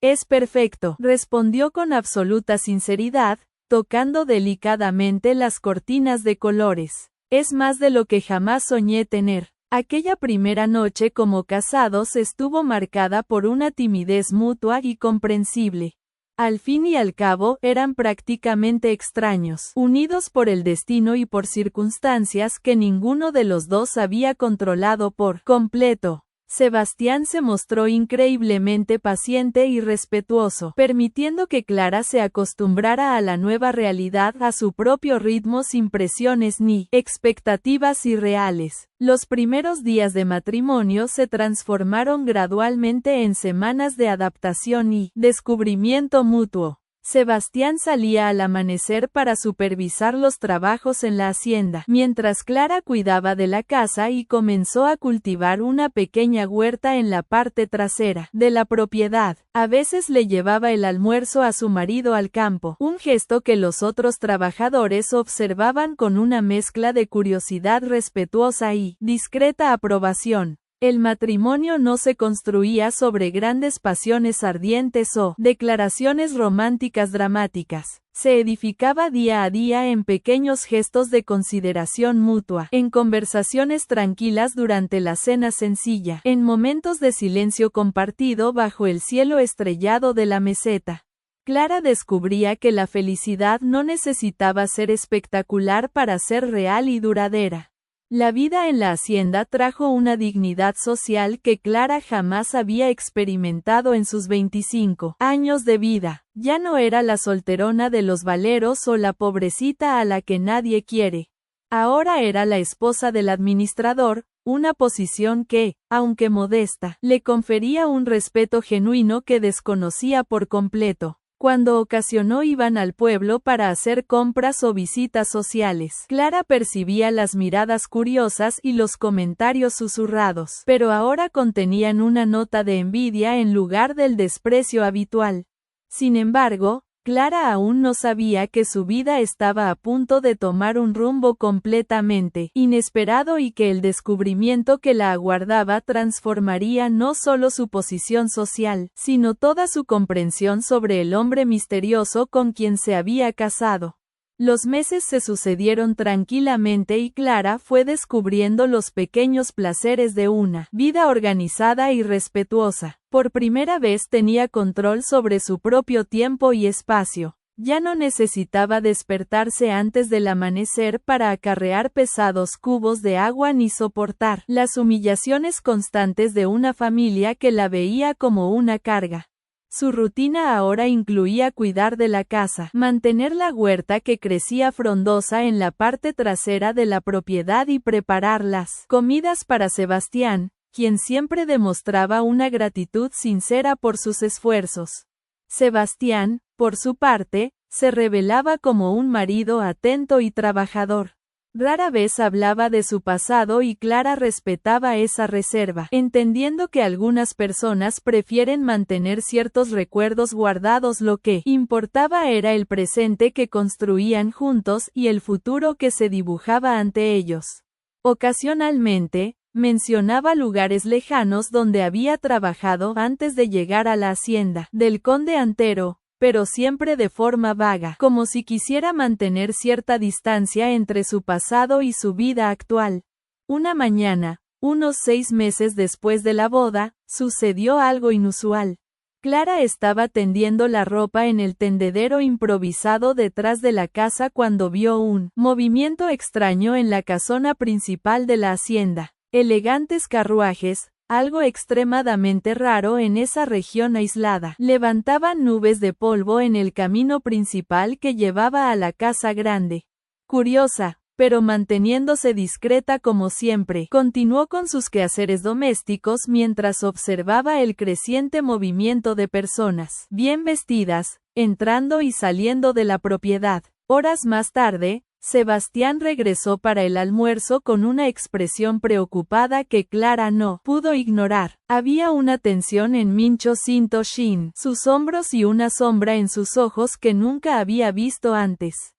Es perfecto, respondió con absoluta sinceridad, tocando delicadamente las cortinas de colores. Es más de lo que jamás soñé tener. Aquella primera noche como casados estuvo marcada por una timidez mutua y comprensible. Al fin y al cabo, eran prácticamente extraños, unidos por el destino y por circunstancias que ninguno de los dos había controlado por completo. Sebastián se mostró increíblemente paciente y respetuoso, permitiendo que Clara se acostumbrara a la nueva realidad a su propio ritmo sin presiones ni expectativas irreales. Los primeros días de matrimonio se transformaron gradualmente en semanas de adaptación y descubrimiento mutuo. Sebastián salía al amanecer para supervisar los trabajos en la hacienda, mientras Clara cuidaba de la casa y comenzó a cultivar una pequeña huerta en la parte trasera de la propiedad. A veces le llevaba el almuerzo a su marido al campo, un gesto que los otros trabajadores observaban con una mezcla de curiosidad respetuosa y discreta aprobación. El matrimonio no se construía sobre grandes pasiones ardientes o declaraciones románticas dramáticas. Se edificaba día a día en pequeños gestos de consideración mutua, en conversaciones tranquilas durante la cena sencilla, en momentos de silencio compartido bajo el cielo estrellado de la meseta. Clara descubría que la felicidad no necesitaba ser espectacular para ser real y duradera. La vida en la hacienda trajo una dignidad social que Clara jamás había experimentado en sus 25 años de vida. Ya no era la solterona de los valeros o la pobrecita a la que nadie quiere. Ahora era la esposa del administrador, una posición que, aunque modesta, le confería un respeto genuino que desconocía por completo. Cuando ocasionó iban al pueblo para hacer compras o visitas sociales. Clara percibía las miradas curiosas y los comentarios susurrados, pero ahora contenían una nota de envidia en lugar del desprecio habitual. Sin embargo, Clara aún no sabía que su vida estaba a punto de tomar un rumbo completamente inesperado y que el descubrimiento que la aguardaba transformaría no solo su posición social, sino toda su comprensión sobre el hombre misterioso con quien se había casado. Los meses se sucedieron tranquilamente y Clara fue descubriendo los pequeños placeres de una vida organizada y respetuosa. Por primera vez tenía control sobre su propio tiempo y espacio. Ya no necesitaba despertarse antes del amanecer para acarrear pesados cubos de agua ni soportar las humillaciones constantes de una familia que la veía como una carga. Su rutina ahora incluía cuidar de la casa, mantener la huerta que crecía frondosa en la parte trasera de la propiedad y preparar las comidas para Sebastián, quien siempre demostraba una gratitud sincera por sus esfuerzos. Sebastián, por su parte, se revelaba como un marido atento y trabajador. Rara vez hablaba de su pasado y Clara respetaba esa reserva, entendiendo que algunas personas prefieren mantener ciertos recuerdos guardados. Lo que importaba era el presente que construían juntos y el futuro que se dibujaba ante ellos. Ocasionalmente, mencionaba lugares lejanos donde había trabajado antes de llegar a la hacienda del conde Antero, pero siempre de forma vaga, como si quisiera mantener cierta distancia entre su pasado y su vida actual. Una mañana, unos 6 meses después de la boda, sucedió algo inusual. Clara estaba tendiendo la ropa en el tendedero improvisado detrás de la casa cuando vio un movimiento extraño en la casona principal de la hacienda. Elegantes carruajes, algo extremadamente raro en esa región aislada, levantaban nubes de polvo en el camino principal que llevaba a la casa grande. Curiosa, pero manteniéndose discreta como siempre, continuó con sus quehaceres domésticos mientras observaba el creciente movimiento de personas, bien vestidas, entrando y saliendo de la propiedad. Horas más tarde, Sebastián regresó para el almuerzo con una expresión preocupada que Clara no pudo ignorar. Había una tensión en Mincho Sinto Shin, sus hombros y una sombra en sus ojos que nunca había visto antes.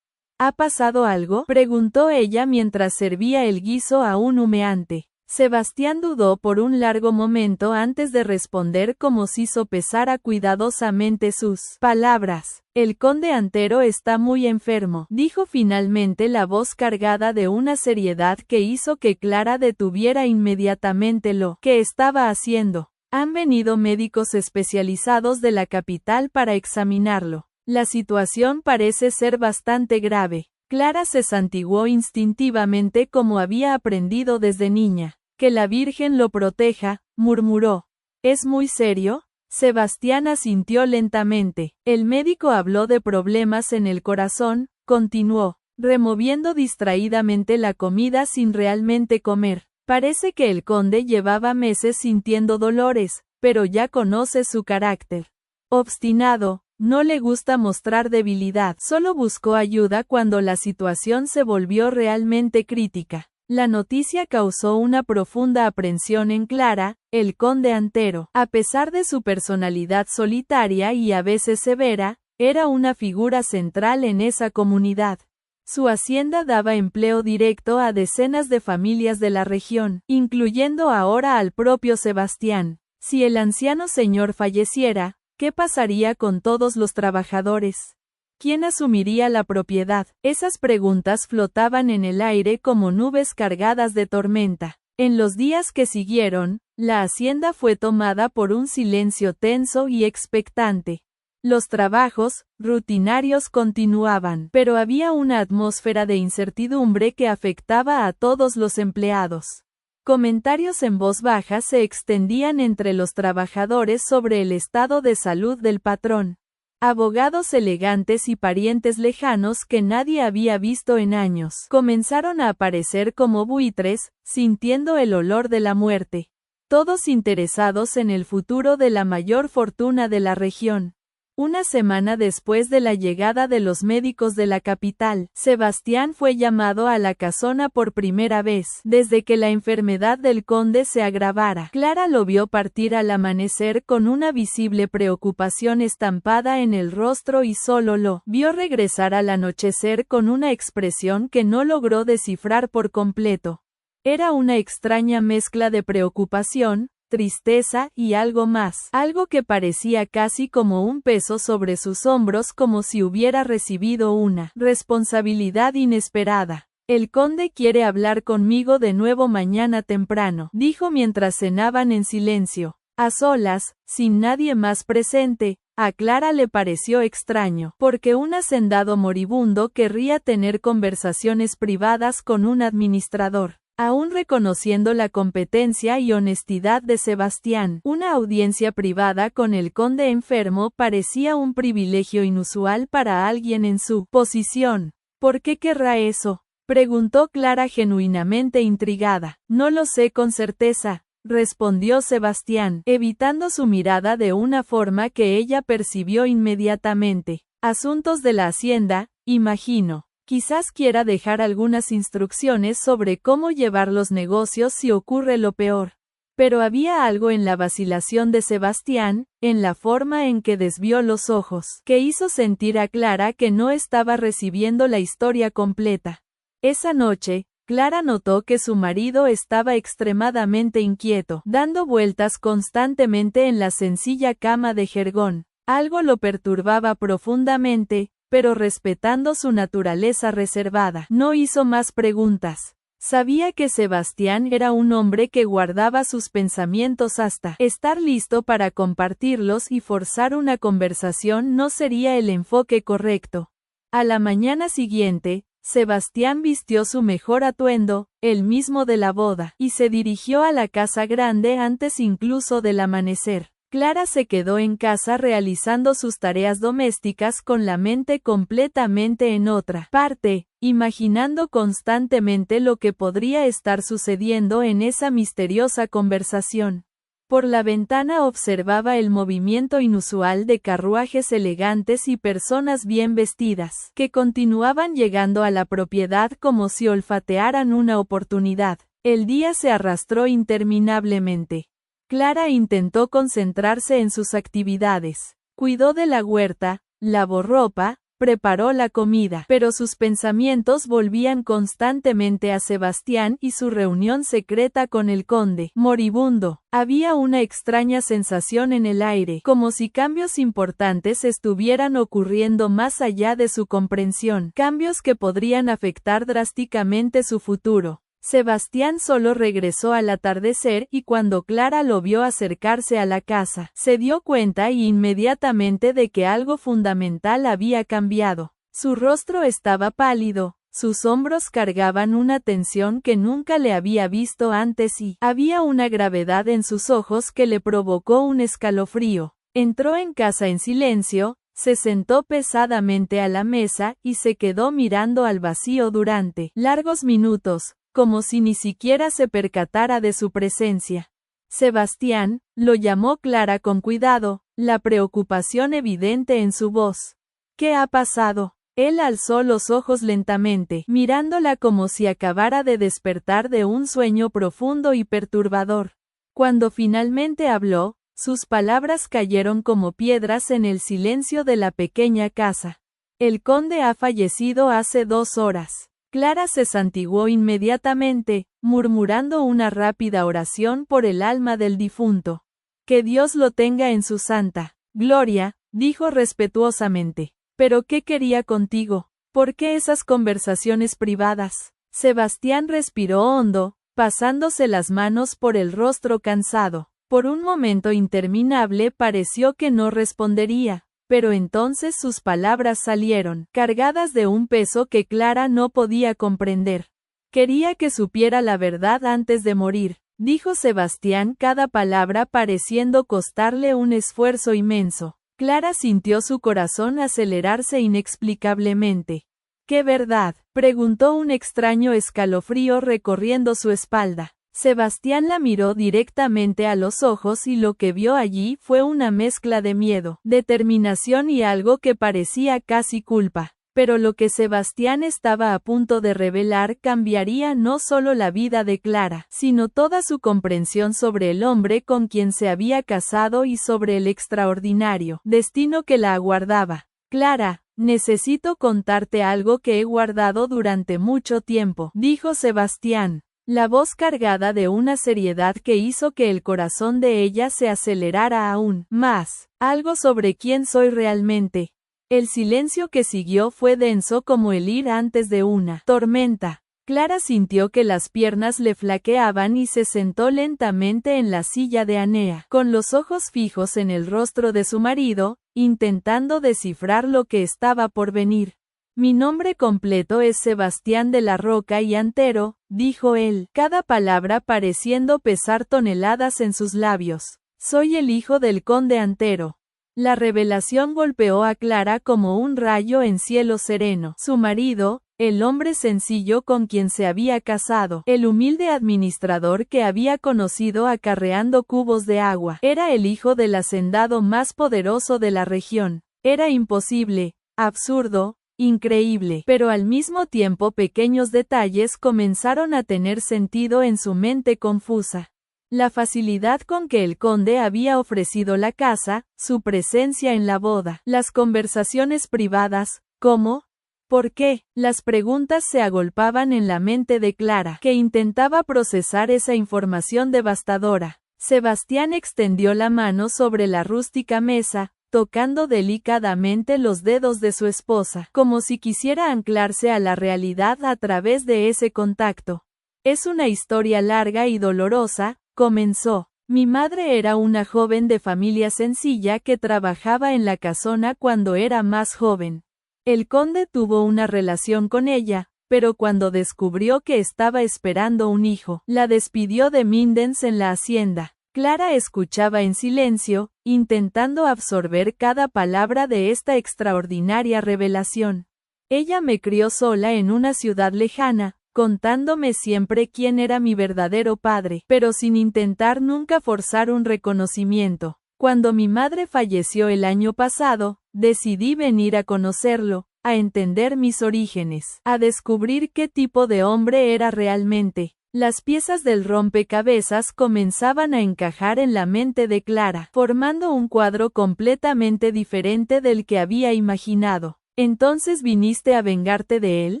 ¿Ha pasado algo?, preguntó ella mientras servía el guiso aún humeante. Sebastián dudó por un largo momento antes de responder, como si sopesara cuidadosamente sus palabras. El conde Antero está muy enfermo, dijo finalmente, la voz cargada de una seriedad que hizo que Clara detuviera inmediatamente lo que estaba haciendo. Han venido médicos especializados de la capital para examinarlo. La situación parece ser bastante grave. Clara se santiguó instintivamente, como había aprendido desde niña. Que la Virgen lo proteja, murmuró. ¿Es muy serio? Sebastián asintió lentamente. El médico habló de problemas en el corazón, continuó, removiendo distraídamente la comida sin realmente comer. Parece que el conde llevaba meses sintiendo dolores, pero ya conoce su carácter. Obstinado, no le gusta mostrar debilidad, solo buscó ayuda cuando la situación se volvió realmente crítica. La noticia causó una profunda aprensión en Clara. El conde Antero, a pesar de su personalidad solitaria y a veces severa, era una figura central en esa comunidad. Su hacienda daba empleo directo a decenas de familias de la región, incluyendo ahora al propio Sebastián. Si el anciano señor falleciera, ¿qué pasaría con todos los trabajadores? ¿Quién asumiría la propiedad? Esas preguntas flotaban en el aire como nubes cargadas de tormenta. En los días que siguieron, la hacienda fue tomada por un silencio tenso y expectante. Los trabajos rutinarios continuaban, pero había una atmósfera de incertidumbre que afectaba a todos los empleados. Comentarios en voz baja se extendían entre los trabajadores sobre el estado de salud del patrón. Abogados elegantes y parientes lejanos que nadie había visto en años comenzaron a aparecer como buitres, sintiendo el olor de la muerte. Todos interesados en el futuro de la mayor fortuna de la región. Una semana después de la llegada de los médicos de la capital, Sebastián fue llamado a la casona por primera vez, desde que la enfermedad del conde se agravara. Clara lo vio partir al amanecer con una visible preocupación estampada en el rostro y solo lo vio regresar al anochecer con una expresión que no logró descifrar por completo. Era una extraña mezcla de preocupación, tristeza y algo más, algo que parecía casi como un peso sobre sus hombros, como si hubiera recibido una responsabilidad inesperada. El conde quiere hablar conmigo de nuevo mañana temprano, dijo mientras cenaban en silencio, a solas, sin nadie más presente. A Clara le pareció extraño, porque un hacendado moribundo querría tener conversaciones privadas con un administrador. Aún reconociendo la competencia y honestidad de Sebastián, una audiencia privada con el conde enfermo parecía un privilegio inusual para alguien en su posición. ¿Por qué querrá eso?, preguntó Clara genuinamente intrigada. No lo sé con certeza, respondió Sebastián, evitando su mirada de una forma que ella percibió inmediatamente. Asuntos de la hacienda, imagino. Quizás quiera dejar algunas instrucciones sobre cómo llevar los negocios si ocurre lo peor. Pero había algo en la vacilación de Sebastián, en la forma en que desvió los ojos, que hizo sentir a Clara que no estaba recibiendo la historia completa. Esa noche, Clara notó que su marido estaba extremadamente inquieto, dando vueltas constantemente en la sencilla cama de jergón. Algo lo perturbaba profundamente, pero respetando su naturaleza reservada, no hizo más preguntas. Sabía que Sebastián era un hombre que guardaba sus pensamientos hasta estar listo para compartirlos, y forzar una conversación no sería el enfoque correcto. A la mañana siguiente, Sebastián vistió su mejor atuendo, el mismo de la boda, y se dirigió a la casa grande antes incluso del amanecer. Clara se quedó en casa realizando sus tareas domésticas con la mente completamente en otra parte, imaginando constantemente lo que podría estar sucediendo en esa misteriosa conversación. Por la ventana observaba el movimiento inusual de carruajes elegantes y personas bien vestidas, que continuaban llegando a la propiedad como si olfatearan una oportunidad. El día se arrastró interminablemente. Clara intentó concentrarse en sus actividades. Cuidó de la huerta, lavó ropa, preparó la comida, pero sus pensamientos volvían constantemente a Sebastián y su reunión secreta con el conde, moribundo. Había una extraña sensación en el aire, como si cambios importantes estuvieran ocurriendo más allá de su comprensión, cambios que podrían afectar drásticamente su futuro. Sebastián solo regresó al atardecer y cuando Clara lo vio acercarse a la casa, se dio cuenta inmediatamente de que algo fundamental había cambiado. Su rostro estaba pálido, sus hombros cargaban una tensión que nunca le había visto antes y había una gravedad en sus ojos que le provocó un escalofrío. Entró en casa en silencio, se sentó pesadamente a la mesa y se quedó mirando al vacío durante largos minutos, como si ni siquiera se percatara de su presencia. Sebastián, lo llamó Clara con cuidado, la preocupación evidente en su voz. ¿Qué ha pasado? Él alzó los ojos lentamente, mirándola como si acabara de despertar de un sueño profundo y perturbador. Cuando finalmente habló, sus palabras cayeron como piedras en el silencio de la pequeña casa. El conde ha fallecido hace 2 horas. Clara se santiguó inmediatamente, murmurando una rápida oración por el alma del difunto. Que Dios lo tenga en su santa gloria, dijo respetuosamente. ¿Pero qué quería contigo? ¿Por qué esas conversaciones privadas? Sebastián respiró hondo, pasándose las manos por el rostro cansado. Por un momento interminable pareció que no respondería. Pero entonces sus palabras salieron, cargadas de un peso que Clara no podía comprender. Quería que supiera la verdad antes de morir, dijo Sebastián, cada palabra pareciendo costarle un esfuerzo inmenso. Clara sintió su corazón acelerarse inexplicablemente. ¿Qué verdad?, preguntó un extraño escalofrío recorriendo su espalda. Sebastián la miró directamente a los ojos y lo que vio allí fue una mezcla de miedo, determinación y algo que parecía casi culpa. Pero lo que Sebastián estaba a punto de revelar cambiaría no solo la vida de Clara, sino toda su comprensión sobre el hombre con quien se había casado y sobre el extraordinario destino que la aguardaba. Clara, necesito contarte algo que he guardado durante mucho tiempo, dijo Sebastián. La voz cargada de una seriedad que hizo que el corazón de ella se acelerara aún más. Algo sobre quién soy realmente. El silencio que siguió fue denso como el ir antes de una tormenta. Clara sintió que las piernas le flaqueaban y se sentó lentamente en la silla de Anea, con los ojos fijos en el rostro de su marido, intentando descifrar lo que estaba por venir. Mi nombre completo es Sebastián de la Roca y Antero, dijo él, cada palabra pareciendo pesar toneladas en sus labios. Soy el hijo del conde Antero. La revelación golpeó a Clara como un rayo en cielo sereno. Su marido, el hombre sencillo con quien se había casado, el humilde administrador que había conocido acarreando cubos de agua, era el hijo del hacendado más poderoso de la región. Era imposible, absurdo, increíble, pero al mismo tiempo pequeños detalles comenzaron a tener sentido en su mente confusa. La facilidad con que el conde había ofrecido la casa, su presencia en la boda, las conversaciones privadas, ¿cómo? ¿Por qué? Las preguntas se agolpaban en la mente de Clara, que intentaba procesar esa información devastadora. Sebastián extendió la mano sobre la rústica mesa, tocando delicadamente los dedos de su esposa, como si quisiera anclarse a la realidad a través de ese contacto. Es una historia larga y dolorosa, comenzó. Mi madre era una joven de familia sencilla que trabajaba en la casona cuando era más joven. El conde tuvo una relación con ella, pero cuando descubrió que estaba esperando un hijo, la despidió de Mindens en la hacienda. Clara escuchaba en silencio, intentando absorber cada palabra de esta extraordinaria revelación. Ella me crió sola en una ciudad lejana, contándome siempre quién era mi verdadero padre, pero sin intentar nunca forzar un reconocimiento. Cuando mi madre falleció el año pasado, decidí venir a conocerlo, a entender mis orígenes, a descubrir qué tipo de hombre era realmente. Las piezas del rompecabezas comenzaban a encajar en la mente de Clara, formando un cuadro completamente diferente del que había imaginado. ¿Entonces viniste a vengarte de él?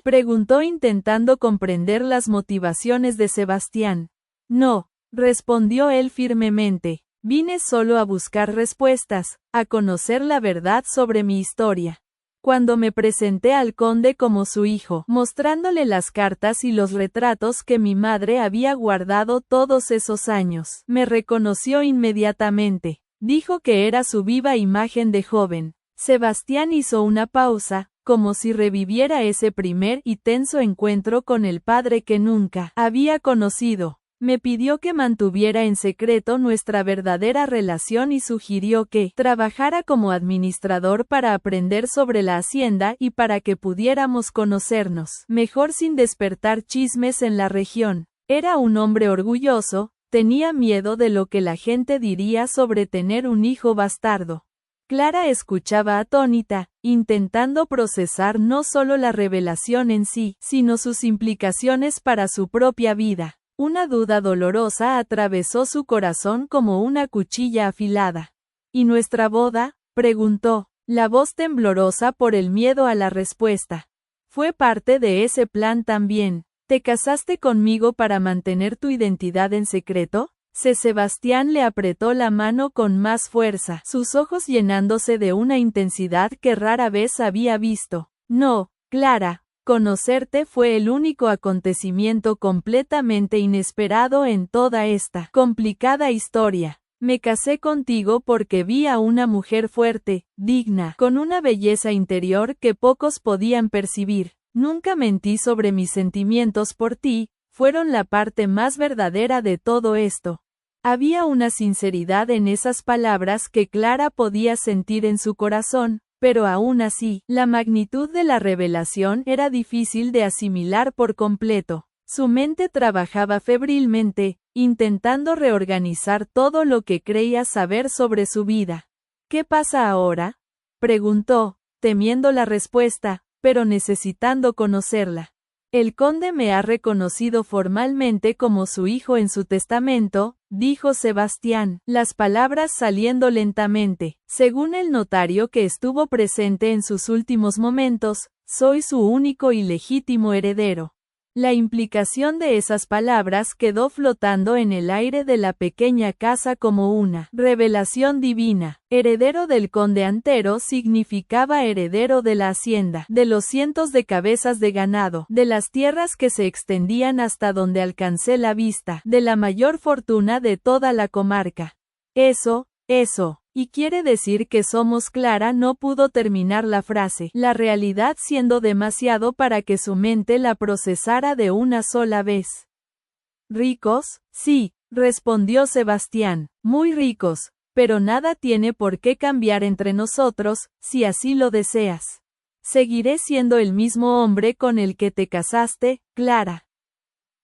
Preguntó intentando comprender las motivaciones de Sebastián. No, respondió él firmemente. Vine solo a buscar respuestas, a conocer la verdad sobre mi historia. Cuando me presenté al conde como su hijo, mostrándole las cartas y los retratos que mi madre había guardado todos esos años, me reconoció inmediatamente. Dijo que era su viva imagen de joven. Sebastián hizo una pausa, como si reviviera ese primer y tenso encuentro con el padre que nunca había conocido. Me pidió que mantuviera en secreto nuestra verdadera relación y sugirió que trabajara como administrador para aprender sobre la hacienda y para que pudiéramos conocernos mejor sin despertar chismes en la región. Era un hombre orgulloso, tenía miedo de lo que la gente diría sobre tener un hijo bastardo. Clara escuchaba atónita, intentando procesar no solo la revelación en sí, sino sus implicaciones para su propia vida. Una duda dolorosa atravesó su corazón como una cuchilla afilada. ¿Y nuestra boda?, preguntó, la voz temblorosa por el miedo a la respuesta. Fue parte de ese plan también. ¿Te casaste conmigo para mantener tu identidad en secreto? Sebastián le apretó la mano con más fuerza, sus ojos llenándose de una intensidad que rara vez había visto. No, Clara. Conocerte fue el único acontecimiento completamente inesperado en toda esta complicada historia. Me casé contigo porque vi a una mujer fuerte, digna, con una belleza interior que pocos podían percibir. Nunca mentí sobre mis sentimientos por ti, fueron la parte más verdadera de todo esto. Había una sinceridad en esas palabras que Clara podía sentir en su corazón. Pero aún así, la magnitud de la revelación era difícil de asimilar por completo. Su mente trabajaba febrilmente, intentando reorganizar todo lo que creía saber sobre su vida. ¿Qué pasa ahora?, preguntó, temiendo la respuesta, pero necesitando conocerla. El conde me ha reconocido formalmente como su hijo en su testamento, dijo Sebastián, las palabras saliendo lentamente. Según el notario que estuvo presente en sus últimos momentos, soy su único y legítimo heredero. La implicación de esas palabras quedó flotando en el aire de la pequeña casa como una revelación divina. Heredero del conde Antero significaba heredero de la hacienda, de los cientos de cabezas de ganado, de las tierras que se extendían hasta donde alcancé la vista, de la mayor fortuna de toda la comarca. Eso. Y quiere decir que somos Clara no pudo terminar la frase, la realidad siendo demasiado para que su mente la procesara de una sola vez. ¿Ricos? Sí, respondió Sebastián, muy ricos, pero nada tiene por qué cambiar entre nosotros, si así lo deseas. Seguiré siendo el mismo hombre con el que te casaste, Clara.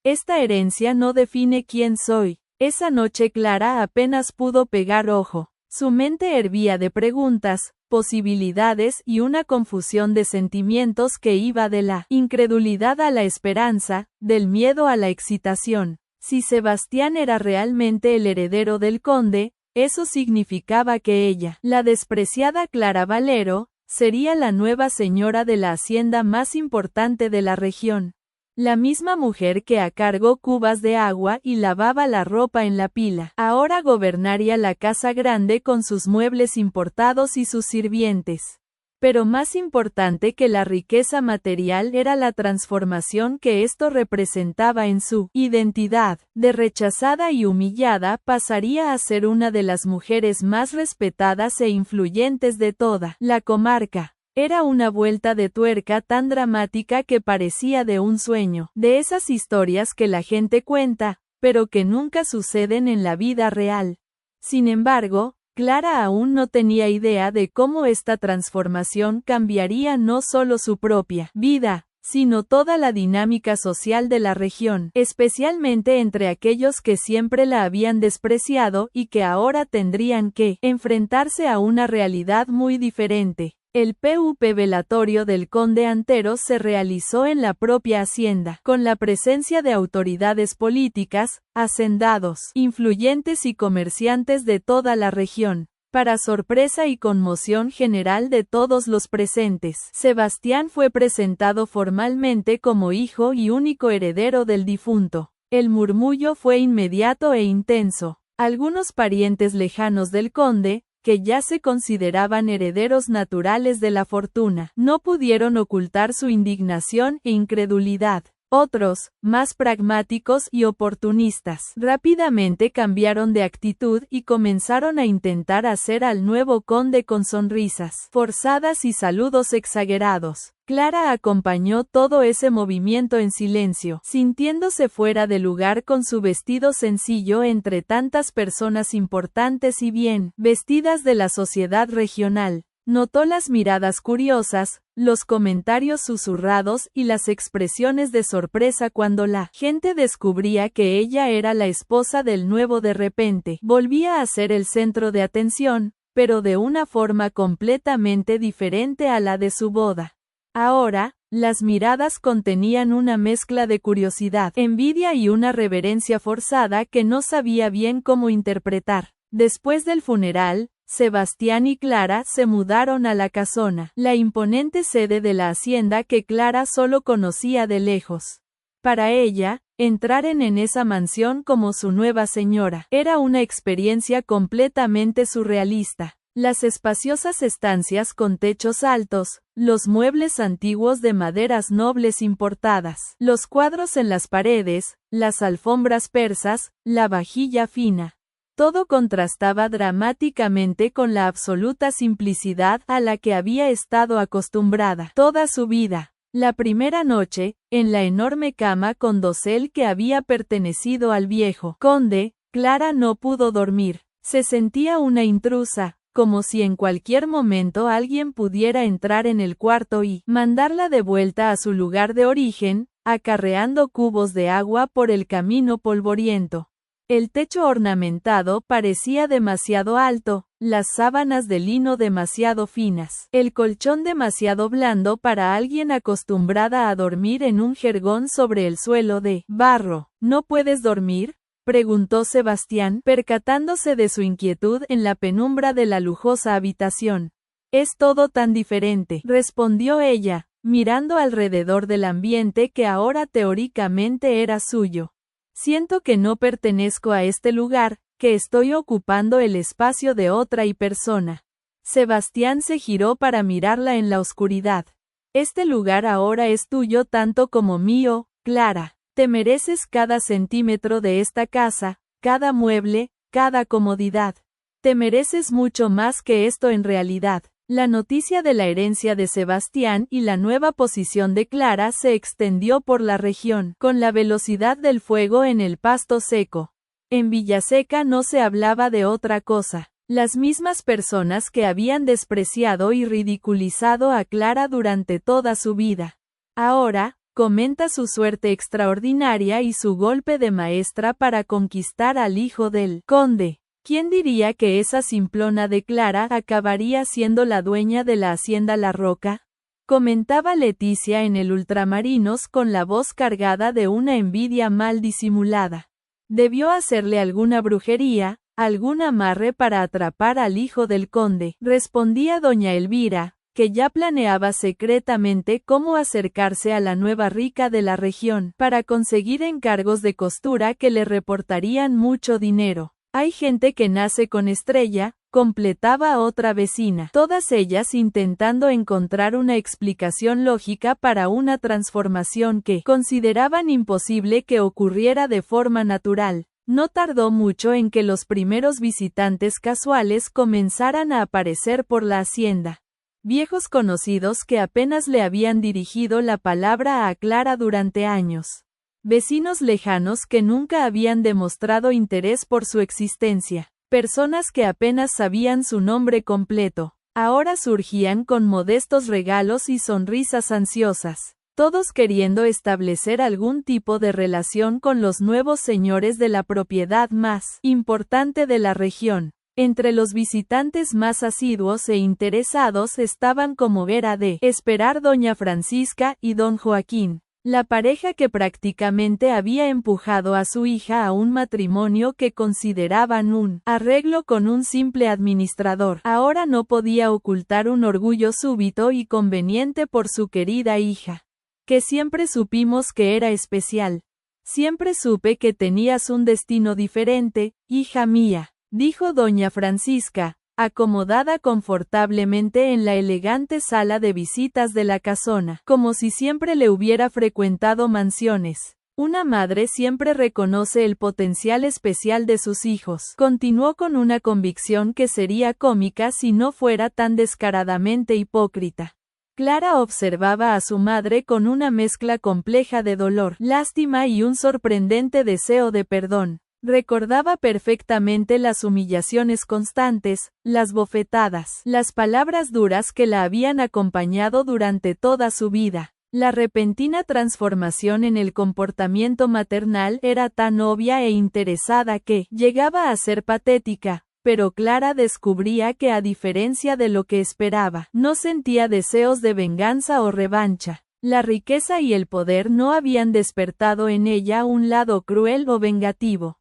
Esta herencia no define quién soy. Esa noche Clara apenas pudo pegar ojo. Su mente hervía de preguntas, posibilidades y una confusión de sentimientos que iba de la incredulidad a la esperanza, del miedo a la excitación. Si Sebastián era realmente el heredero del conde, eso significaba que ella, la despreciada Clara Valero, sería la nueva señora de la hacienda más importante de la región. La misma mujer que a cargo cubas de agua y lavaba la ropa en la pila, ahora gobernaría la casa grande con sus muebles importados y sus sirvientes. Pero más importante que la riqueza material era la transformación que esto representaba en su identidad. De rechazada y humillada pasaría a ser una de las mujeres más respetadas e influyentes de toda la comarca. Era una vuelta de tuerca tan dramática que parecía de un sueño, de esas historias que la gente cuenta, pero que nunca suceden en la vida real. Sin embargo, Clara aún no tenía idea de cómo esta transformación cambiaría no solo su propia vida, sino toda la dinámica social de la región, especialmente entre aquellos que siempre la habían despreciado y que ahora tendrían que enfrentarse a una realidad muy diferente. El velatorio del conde Antero se realizó en la propia hacienda, con la presencia de autoridades políticas, hacendados, influyentes y comerciantes de toda la región. Para sorpresa y conmoción general de todos los presentes, Sebastián fue presentado formalmente como hijo y único heredero del difunto. El murmullo fue inmediato e intenso. Algunos parientes lejanos del conde, que ya se consideraban herederos naturales de la fortuna, no pudieron ocultar su indignación e incredulidad. Otros, más pragmáticos y oportunistas, rápidamente cambiaron de actitud y comenzaron a intentar hacer al nuevo conde con sonrisas forzadas y saludos exagerados. Clara acompañó todo ese movimiento en silencio, sintiéndose fuera de lugar con su vestido sencillo entre tantas personas importantes y bien vestidas de la sociedad regional. Notó las miradas curiosas, los comentarios susurrados y las expresiones de sorpresa cuando la gente descubría que ella era la esposa del nuevo. De repente, volvía a ser el centro de atención, pero de una forma completamente diferente a la de su boda. Ahora, las miradas contenían una mezcla de curiosidad, envidia y una reverencia forzada que no sabía bien cómo interpretar. Después del funeral, Sebastián y Clara se mudaron a la casona, la imponente sede de la hacienda que Clara solo conocía de lejos. Para ella, entrar en esa mansión como su nueva señora era una experiencia completamente surrealista. Las espaciosas estancias con techos altos, los muebles antiguos de maderas nobles importadas, los cuadros en las paredes, las alfombras persas, la vajilla fina. Todo contrastaba dramáticamente con la absoluta simplicidad a la que había estado acostumbrada toda su vida. La primera noche, en la enorme cama con dosel que había pertenecido al viejo conde, Clara no pudo dormir. Se sentía una intrusa, como si en cualquier momento alguien pudiera entrar en el cuarto y mandarla de vuelta a su lugar de origen, acarreando cubos de agua por el camino polvoriento. El techo ornamentado parecía demasiado alto, las sábanas de lino demasiado finas, el colchón demasiado blando para alguien acostumbrada a dormir en un jergón sobre el suelo de barro. ¿No puedes dormir?, preguntó Sebastián, percatándose de su inquietud en la penumbra de la lujosa habitación. Es todo tan diferente, respondió ella, mirando alrededor del ambiente que ahora teóricamente era suyo. Siento que no pertenezco a este lugar, que estoy ocupando el espacio de otra persona. Sebastián se giró para mirarla en la oscuridad. Este lugar ahora es tuyo tanto como mío, Clara. Te mereces cada centímetro de esta casa, cada mueble, cada comodidad. Te mereces mucho más que esto en realidad. La noticia de la herencia de Sebastián y la nueva posición de Clara se extendió por la región, con la velocidad del fuego en el pasto seco. En Villaseca no se hablaba de otra cosa. Las mismas personas que habían despreciado y ridiculizado a Clara durante toda su vida. Ahora, comenta su suerte extraordinaria y su golpe de maestra para conquistar al hijo del conde. ¿Quién diría que esa simplona de Clara acabaría siendo la dueña de la hacienda La Roca? Comentaba Leticia en el Ultramarinos con la voz cargada de una envidia mal disimulada. Debió hacerle alguna brujería, algún amarre para atrapar al hijo del conde, respondía doña Elvira, que ya planeaba secretamente cómo acercarse a la nueva rica de la región, para conseguir encargos de costura que le reportarían mucho dinero. Hay gente que nace con estrella, completaba otra vecina, todas ellas intentando encontrar una explicación lógica para una transformación que consideraban imposible que ocurriera de forma natural. No tardó mucho en que los primeros visitantes casuales comenzaran a aparecer por la hacienda. Viejos conocidos que apenas le habían dirigido la palabra a Clara durante años. Vecinos lejanos que nunca habían demostrado interés por su existencia. Personas que apenas sabían su nombre completo. Ahora surgían con modestos regalos y sonrisas ansiosas. Todos queriendo establecer algún tipo de relación con los nuevos señores de la propiedad más importante de la región. Entre los visitantes más asiduos e interesados estaban, como era de esperar, doña Francisca y don Joaquín. La pareja que prácticamente había empujado a su hija a un matrimonio que consideraban un arreglo con un simple administrador, ahora no podía ocultar un orgullo súbito y conveniente por su querida hija, que siempre supimos que era especial. Siempre supe que tenías un destino diferente, hija mía, dijo doña Francisca, acomodada confortablemente en la elegante sala de visitas de la casona, como si siempre le hubiera frecuentado mansiones. Una madre siempre reconoce el potencial especial de sus hijos. Continuó con una convicción que sería cómica si no fuera tan descaradamente hipócrita. Clara observaba a su madre con una mezcla compleja de dolor, lástima y un sorprendente deseo de perdón. Recordaba perfectamente las humillaciones constantes, las bofetadas, las palabras duras que la habían acompañado durante toda su vida. La repentina transformación en el comportamiento maternal era tan obvia e interesada que llegaba a ser patética, pero Clara descubría que a diferencia de lo que esperaba, no sentía deseos de venganza o revancha. La riqueza y el poder no habían despertado en ella un lado cruel o vengativo.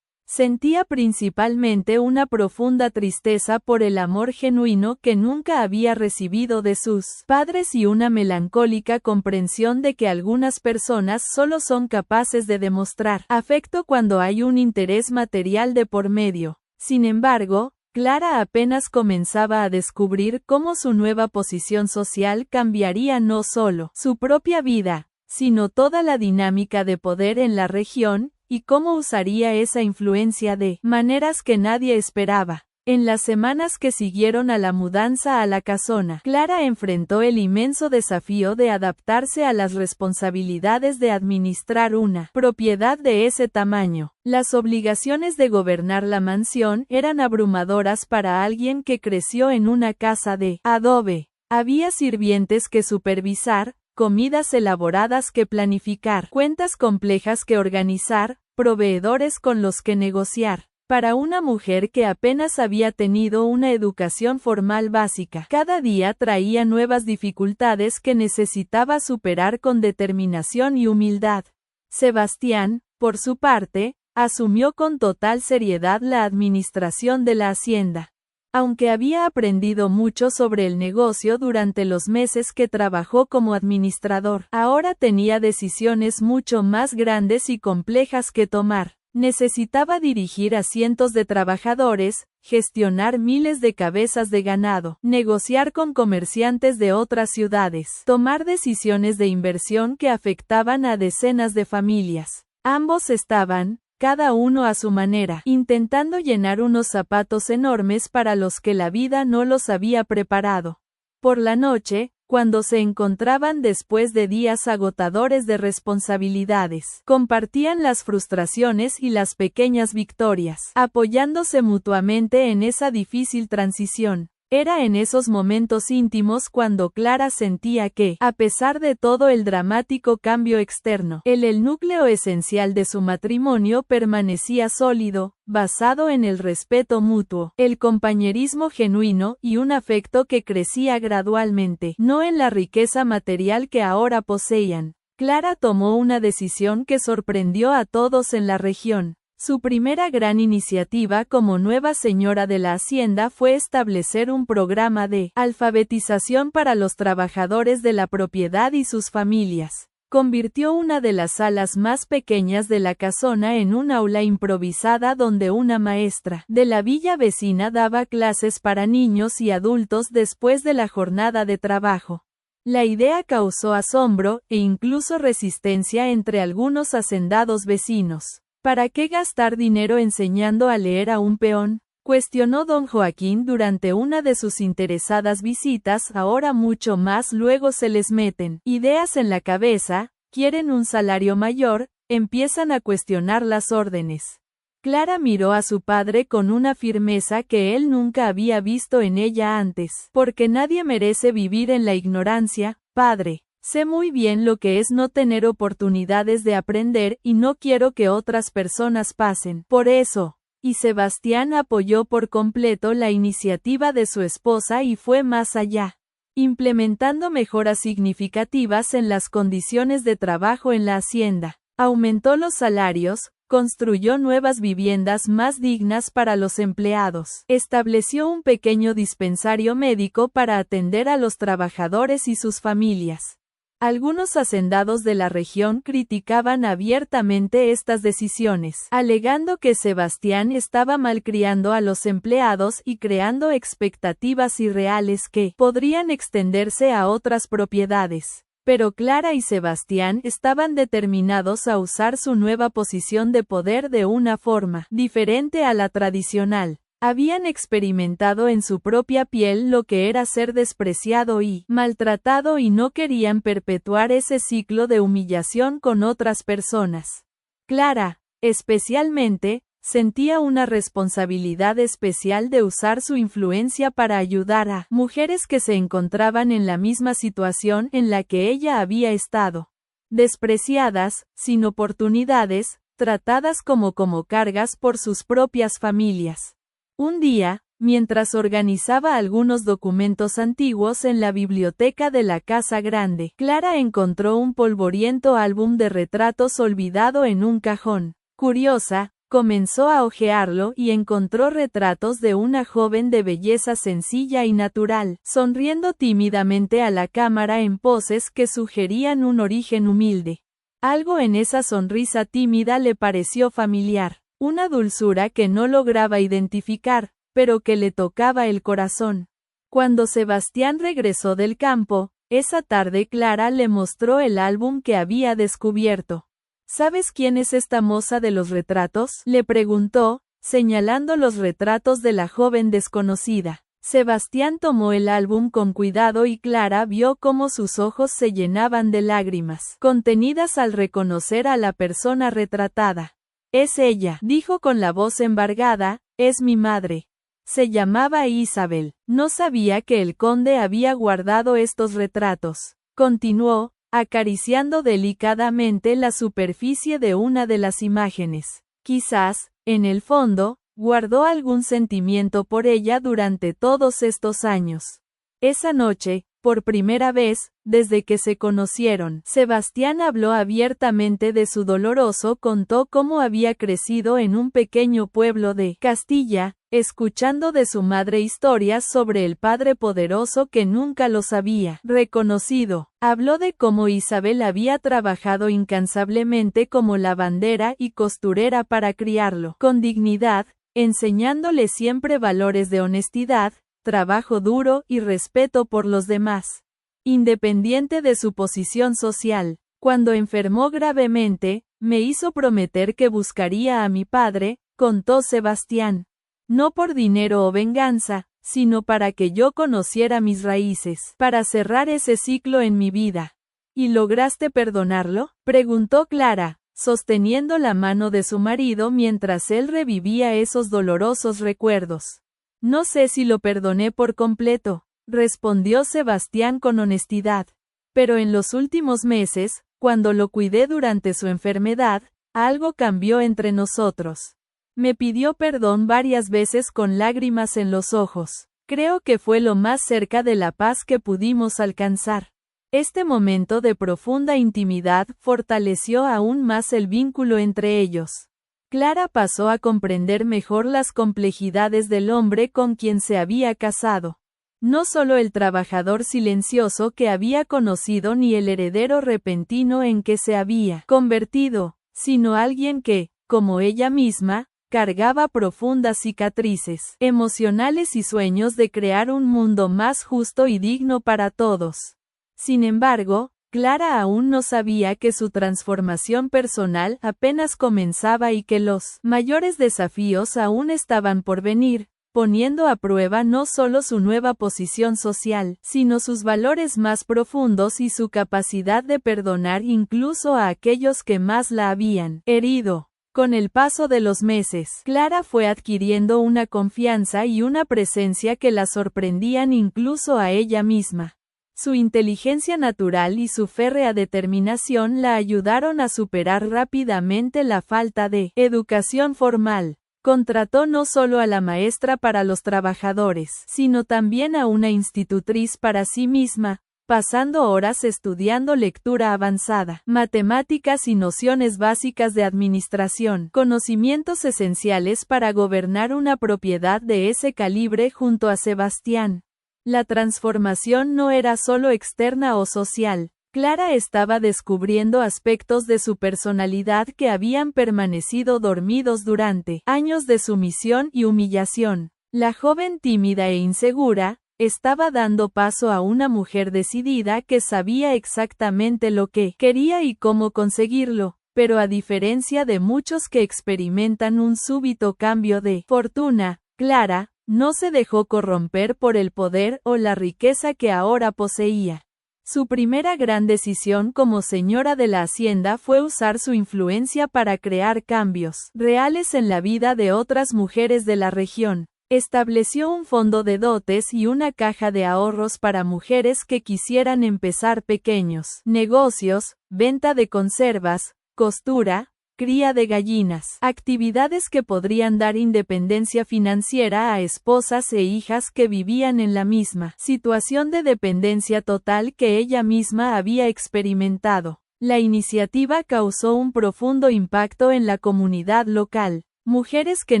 Sentía principalmente una profunda tristeza por el amor genuino que nunca había recibido de sus padres y una melancólica comprensión de que algunas personas solo son capaces de demostrar afecto cuando hay un interés material de por medio. Sin embargo, Clara apenas comenzaba a descubrir cómo su nueva posición social cambiaría no solo su propia vida, sino toda la dinámica de poder en la región, y cómo usaría esa influencia de maneras que nadie esperaba. En las semanas que siguieron a la mudanza a la casona, Clara enfrentó el inmenso desafío de adaptarse a las responsabilidades de administrar una propiedad de ese tamaño. Las obligaciones de gobernar la mansión eran abrumadoras para alguien que creció en una casa de adobe. Había sirvientes que supervisar, comidas elaboradas que planificar, cuentas complejas que organizar, proveedores con los que negociar. Para una mujer que apenas había tenido una educación formal básica, cada día traía nuevas dificultades que necesitaba superar con determinación y humildad. Sebastián, por su parte, asumió con total seriedad la administración de la hacienda. Aunque había aprendido mucho sobre el negocio durante los meses que trabajó como administrador, ahora tenía decisiones mucho más grandes y complejas que tomar. Necesitaba dirigir a cientos de trabajadores, gestionar miles de cabezas de ganado, negociar con comerciantes de otras ciudades, tomar decisiones de inversión que afectaban a decenas de familias. Ambos estaban, cada uno a su manera, intentando llenar unos zapatos enormes para los que la vida no los había preparado. Por la noche, cuando se encontraban después de días agotadores de responsabilidades, compartían las frustraciones y las pequeñas victorias, apoyándose mutuamente en esa difícil transición. Era en esos momentos íntimos cuando Clara sentía que, a pesar de todo el dramático cambio externo, el núcleo esencial de su matrimonio permanecía sólido, basado en el respeto mutuo, el compañerismo genuino y un afecto que crecía gradualmente, no en la riqueza material que ahora poseían. Clara tomó una decisión que sorprendió a todos en la región. Su primera gran iniciativa como nueva señora de la hacienda fue establecer un programa de alfabetización para los trabajadores de la propiedad y sus familias. Convirtió una de las salas más pequeñas de la casona en un aula improvisada donde una maestra de la villa vecina daba clases para niños y adultos después de la jornada de trabajo. La idea causó asombro e incluso resistencia entre algunos hacendados vecinos. ¿Para qué gastar dinero enseñando a leer a un peón?, cuestionó don Joaquín durante una de sus interesadas visitas. Ahora mucho más luego se les meten ideas en la cabeza, quieren un salario mayor, empiezan a cuestionar las órdenes. Clara miró a su padre con una firmeza que él nunca había visto en ella antes. Porque nadie merece vivir en la ignorancia, padre. Sé muy bien lo que es no tener oportunidades de aprender y no quiero que otras personas pasen por eso. Y Sebastián apoyó por completo la iniciativa de su esposa y fue más allá. implementando mejoras significativas en las condiciones de trabajo en la hacienda. Aumentó los salarios, construyó nuevas viviendas más dignas para los empleados, estableció un pequeño dispensario médico para atender a los trabajadores y sus familias. Algunos hacendados de la región criticaban abiertamente estas decisiones, alegando que Sebastián estaba malcriando a los empleados y creando expectativas irreales que podrían extenderse a otras propiedades. Pero Clara y Sebastián estaban determinados a usar su nueva posición de poder de una forma diferente a la tradicional. Habían experimentado en su propia piel lo que era ser despreciado y maltratado y no querían perpetuar ese ciclo de humillación con otras personas. Clara, especialmente, sentía una responsabilidad especial de usar su influencia para ayudar a mujeres que se encontraban en la misma situación en la que ella había estado. Despreciadas, sin oportunidades, tratadas como cargas por sus propias familias. Un día, mientras organizaba algunos documentos antiguos en la biblioteca de la Casa Grande, Clara encontró un polvoriento álbum de retratos olvidado en un cajón. Curiosa, comenzó a hojearlo y encontró retratos de una joven de belleza sencilla y natural, sonriendo tímidamente a la cámara en poses que sugerían un origen humilde. Algo en esa sonrisa tímida le pareció familiar. Una dulzura que no lograba identificar, pero que le tocaba el corazón. Cuando Sebastián regresó del campo, esa tarde Clara le mostró el álbum que había descubierto. ¿Sabes quién es esta moza de los retratos?, le preguntó, señalando los retratos de la joven desconocida. Sebastián tomó el álbum con cuidado y Clara vio cómo sus ojos se llenaban de lágrimas, contenidas al reconocer a la persona retratada. Es ella, dijo con la voz embargada, es mi madre. Se llamaba Isabel. No sabía que el conde había guardado estos retratos. Continuó, acariciando delicadamente la superficie de una de las imágenes. Quizás, en el fondo, guardó algún sentimiento por ella durante todos estos años. Esa noche, por primera vez, desde que se conocieron, Sebastián habló abiertamente de su doloroso, contó cómo había crecido en un pequeño pueblo de Castilla, escuchando de su madre historias sobre el padre poderoso que nunca los había reconocido. Habló de cómo Isabel había trabajado incansablemente como lavandera y costurera para criarlo con dignidad, enseñándole siempre valores de honestidad, trabajo duro y respeto por los demás. Independiente de su posición social, cuando enfermó gravemente, me hizo prometer que buscaría a mi padre, contó Sebastián. No por dinero o venganza, sino para que yo conociera mis raíces, para cerrar ese ciclo en mi vida. ¿Y lograste perdonarlo?, preguntó Clara, sosteniendo la mano de su marido mientras él revivía esos dolorosos recuerdos. No sé si lo perdoné por completo, respondió Sebastián con honestidad. Pero en los últimos meses, cuando lo cuidé durante su enfermedad, algo cambió entre nosotros. Me pidió perdón varias veces con lágrimas en los ojos. Creo que fue lo más cerca de la paz que pudimos alcanzar. Este momento de profunda intimidad fortaleció aún más el vínculo entre ellos. Clara pasó a comprender mejor las complejidades del hombre con quien se había casado. No solo el trabajador silencioso que había conocido ni el heredero repentino en que se había convertido, sino alguien que, como ella misma, cargaba profundas cicatrices emocionales y sueños de crear un mundo más justo y digno para todos. Sin embargo, Clara aún no sabía que su transformación personal apenas comenzaba y que los mayores desafíos aún estaban por venir, poniendo a prueba no solo su nueva posición social, sino sus valores más profundos y su capacidad de perdonar incluso a aquellos que más la habían herido. Con el paso de los meses, Clara fue adquiriendo una confianza y una presencia que la sorprendían incluso a ella misma. Su inteligencia natural y su férrea determinación la ayudaron a superar rápidamente la falta de educación formal. Contrató no solo a la maestra para los trabajadores, sino también a una institutriz para sí misma, pasando horas estudiando lectura avanzada, matemáticas y nociones básicas de administración, conocimientos esenciales para gobernar una propiedad de ese calibre junto a Sebastián. La transformación no era solo externa o social. Clara estaba descubriendo aspectos de su personalidad que habían permanecido dormidos durante años de sumisión y humillación. La joven tímida e insegura, estaba dando paso a una mujer decidida que sabía exactamente lo que quería y cómo conseguirlo, pero a diferencia de muchos que experimentan un súbito cambio de fortuna, Clara no se dejó corromper por el poder o la riqueza que ahora poseía. Su primera gran decisión como señora de la hacienda fue usar su influencia para crear cambios reales en la vida de otras mujeres de la región. Estableció un fondo de dotes y una caja de ahorros para mujeres que quisieran empezar pequeños negocios, venta de conservas, costura, cría de gallinas, actividades que podrían dar independencia financiera a esposas e hijas que vivían en la misma situación de dependencia total que ella misma había experimentado. La iniciativa causó un profundo impacto en la comunidad local. Mujeres que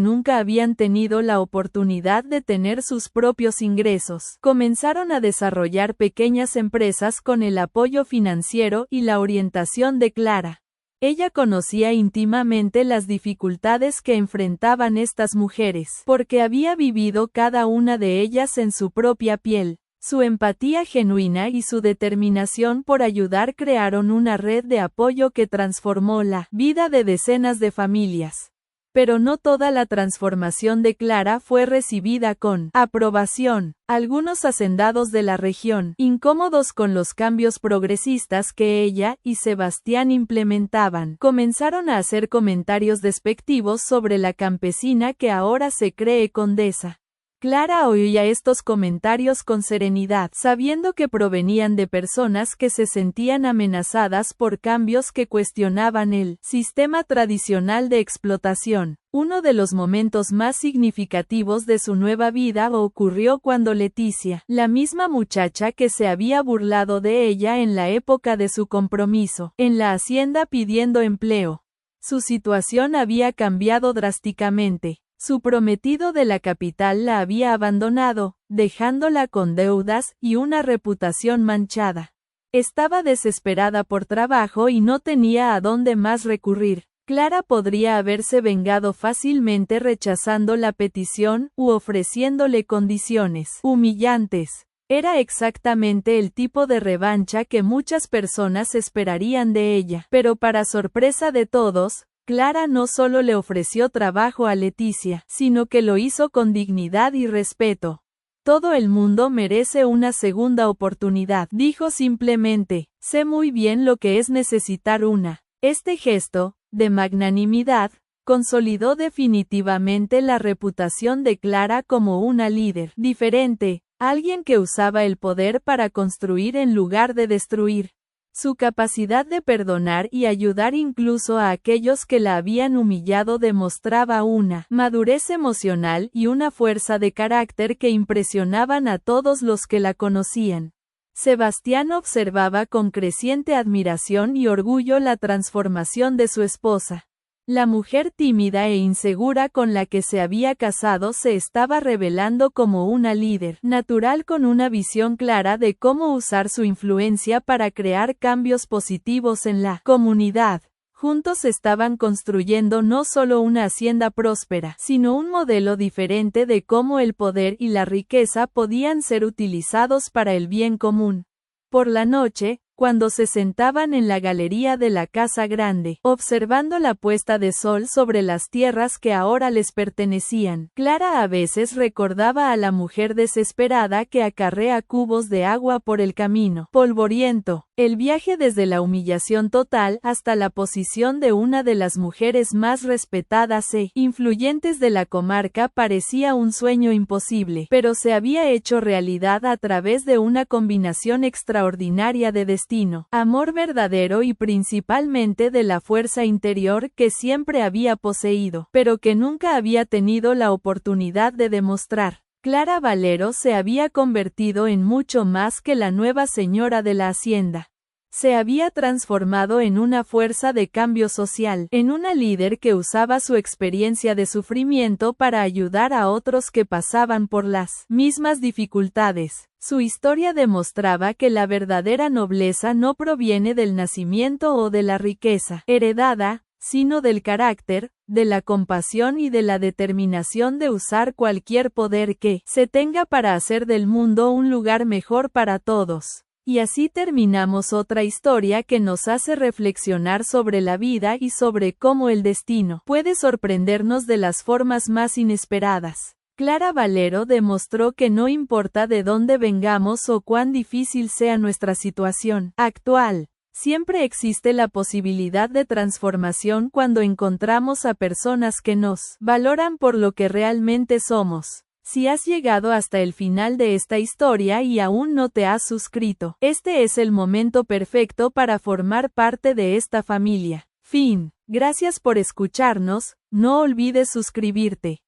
nunca habían tenido la oportunidad de tener sus propios ingresos, comenzaron a desarrollar pequeñas empresas con el apoyo financiero y la orientación de Clara. Ella conocía íntimamente las dificultades que enfrentaban estas mujeres, porque había vivido cada una de ellas en su propia piel. Su empatía genuina y su determinación por ayudar crearon una red de apoyo que transformó la vida de decenas de familias. Pero no toda la transformación de Clara fue recibida con aprobación. Algunos hacendados de la región, incómodos con los cambios progresistas que ella y Sebastián implementaban, comenzaron a hacer comentarios despectivos sobre la campesina que ahora se cree condesa. Clara oía estos comentarios con serenidad, sabiendo que provenían de personas que se sentían amenazadas por cambios que cuestionaban el sistema tradicional de explotación. Uno de los momentos más significativos de su nueva vida ocurrió cuando Leticia, la misma muchacha que se había burlado de ella en la época de su compromiso en la hacienda pidiendo empleo. Su situación había cambiado drásticamente. Su prometido de la capital la había abandonado, dejándola con deudas y una reputación manchada. Estaba desesperada por trabajo y no tenía a dónde más recurrir. Clara podría haberse vengado fácilmente rechazando la petición u ofreciéndole condiciones humillantes. Era exactamente el tipo de revancha que muchas personas esperarían de ella. Pero para sorpresa de todos, Clara no solo le ofreció trabajo a Leticia, sino que lo hizo con dignidad y respeto. Todo el mundo merece una segunda oportunidad, dijo simplemente. Sé muy bien lo que es necesitar una. Este gesto, de magnanimidad, consolidó definitivamente la reputación de Clara como una líder diferente, alguien que usaba el poder para construir en lugar de destruir. Su capacidad de perdonar y ayudar incluso a aquellos que la habían humillado demostraba una madurez emocional y una fuerza de carácter que impresionaban a todos los que la conocían. Sebastián observaba con creciente admiración y orgullo la transformación de su esposa. La mujer tímida e insegura con la que se había casado se estaba revelando como una líder natural con una visión clara de cómo usar su influencia para crear cambios positivos en la comunidad. Juntos estaban construyendo no solo una hacienda próspera, sino un modelo diferente de cómo el poder y la riqueza podían ser utilizados para el bien común. Por la noche, cuando se sentaban en la galería de la casa grande, observando la puesta de sol sobre las tierras que ahora les pertenecían, Clara a veces recordaba a la mujer desesperada que acarrea cubos de agua por el camino polvoriento. El viaje desde la humillación total hasta la posición de una de las mujeres más respetadas e influyentes de la comarca parecía un sueño imposible, pero se había hecho realidad a través de una combinación extraordinaria de destinos. destino, amor verdadero y principalmente de la fuerza interior que siempre había poseído, pero que nunca había tenido la oportunidad de demostrar. Clara Valero se había convertido en mucho más que la nueva señora de la hacienda. Se había transformado en una fuerza de cambio social, en una líder que usaba su experiencia de sufrimiento para ayudar a otros que pasaban por las mismas dificultades. Su historia demostraba que la verdadera nobleza no proviene del nacimiento o de la riqueza heredada, sino del carácter, de la compasión y de la determinación de usar cualquier poder que se tenga para hacer del mundo un lugar mejor para todos. Y así terminamos otra historia que nos hace reflexionar sobre la vida y sobre cómo el destino puede sorprendernos de las formas más inesperadas. Clara Valero demostró que no importa de dónde vengamos o cuán difícil sea nuestra situación actual, siempre existe la posibilidad de transformación cuando encontramos a personas que nos valoran por lo que realmente somos. Si has llegado hasta el final de esta historia y aún no te has suscrito, este es el momento perfecto para formar parte de esta familia. Fin. Gracias por escucharnos, no olvides suscribirte.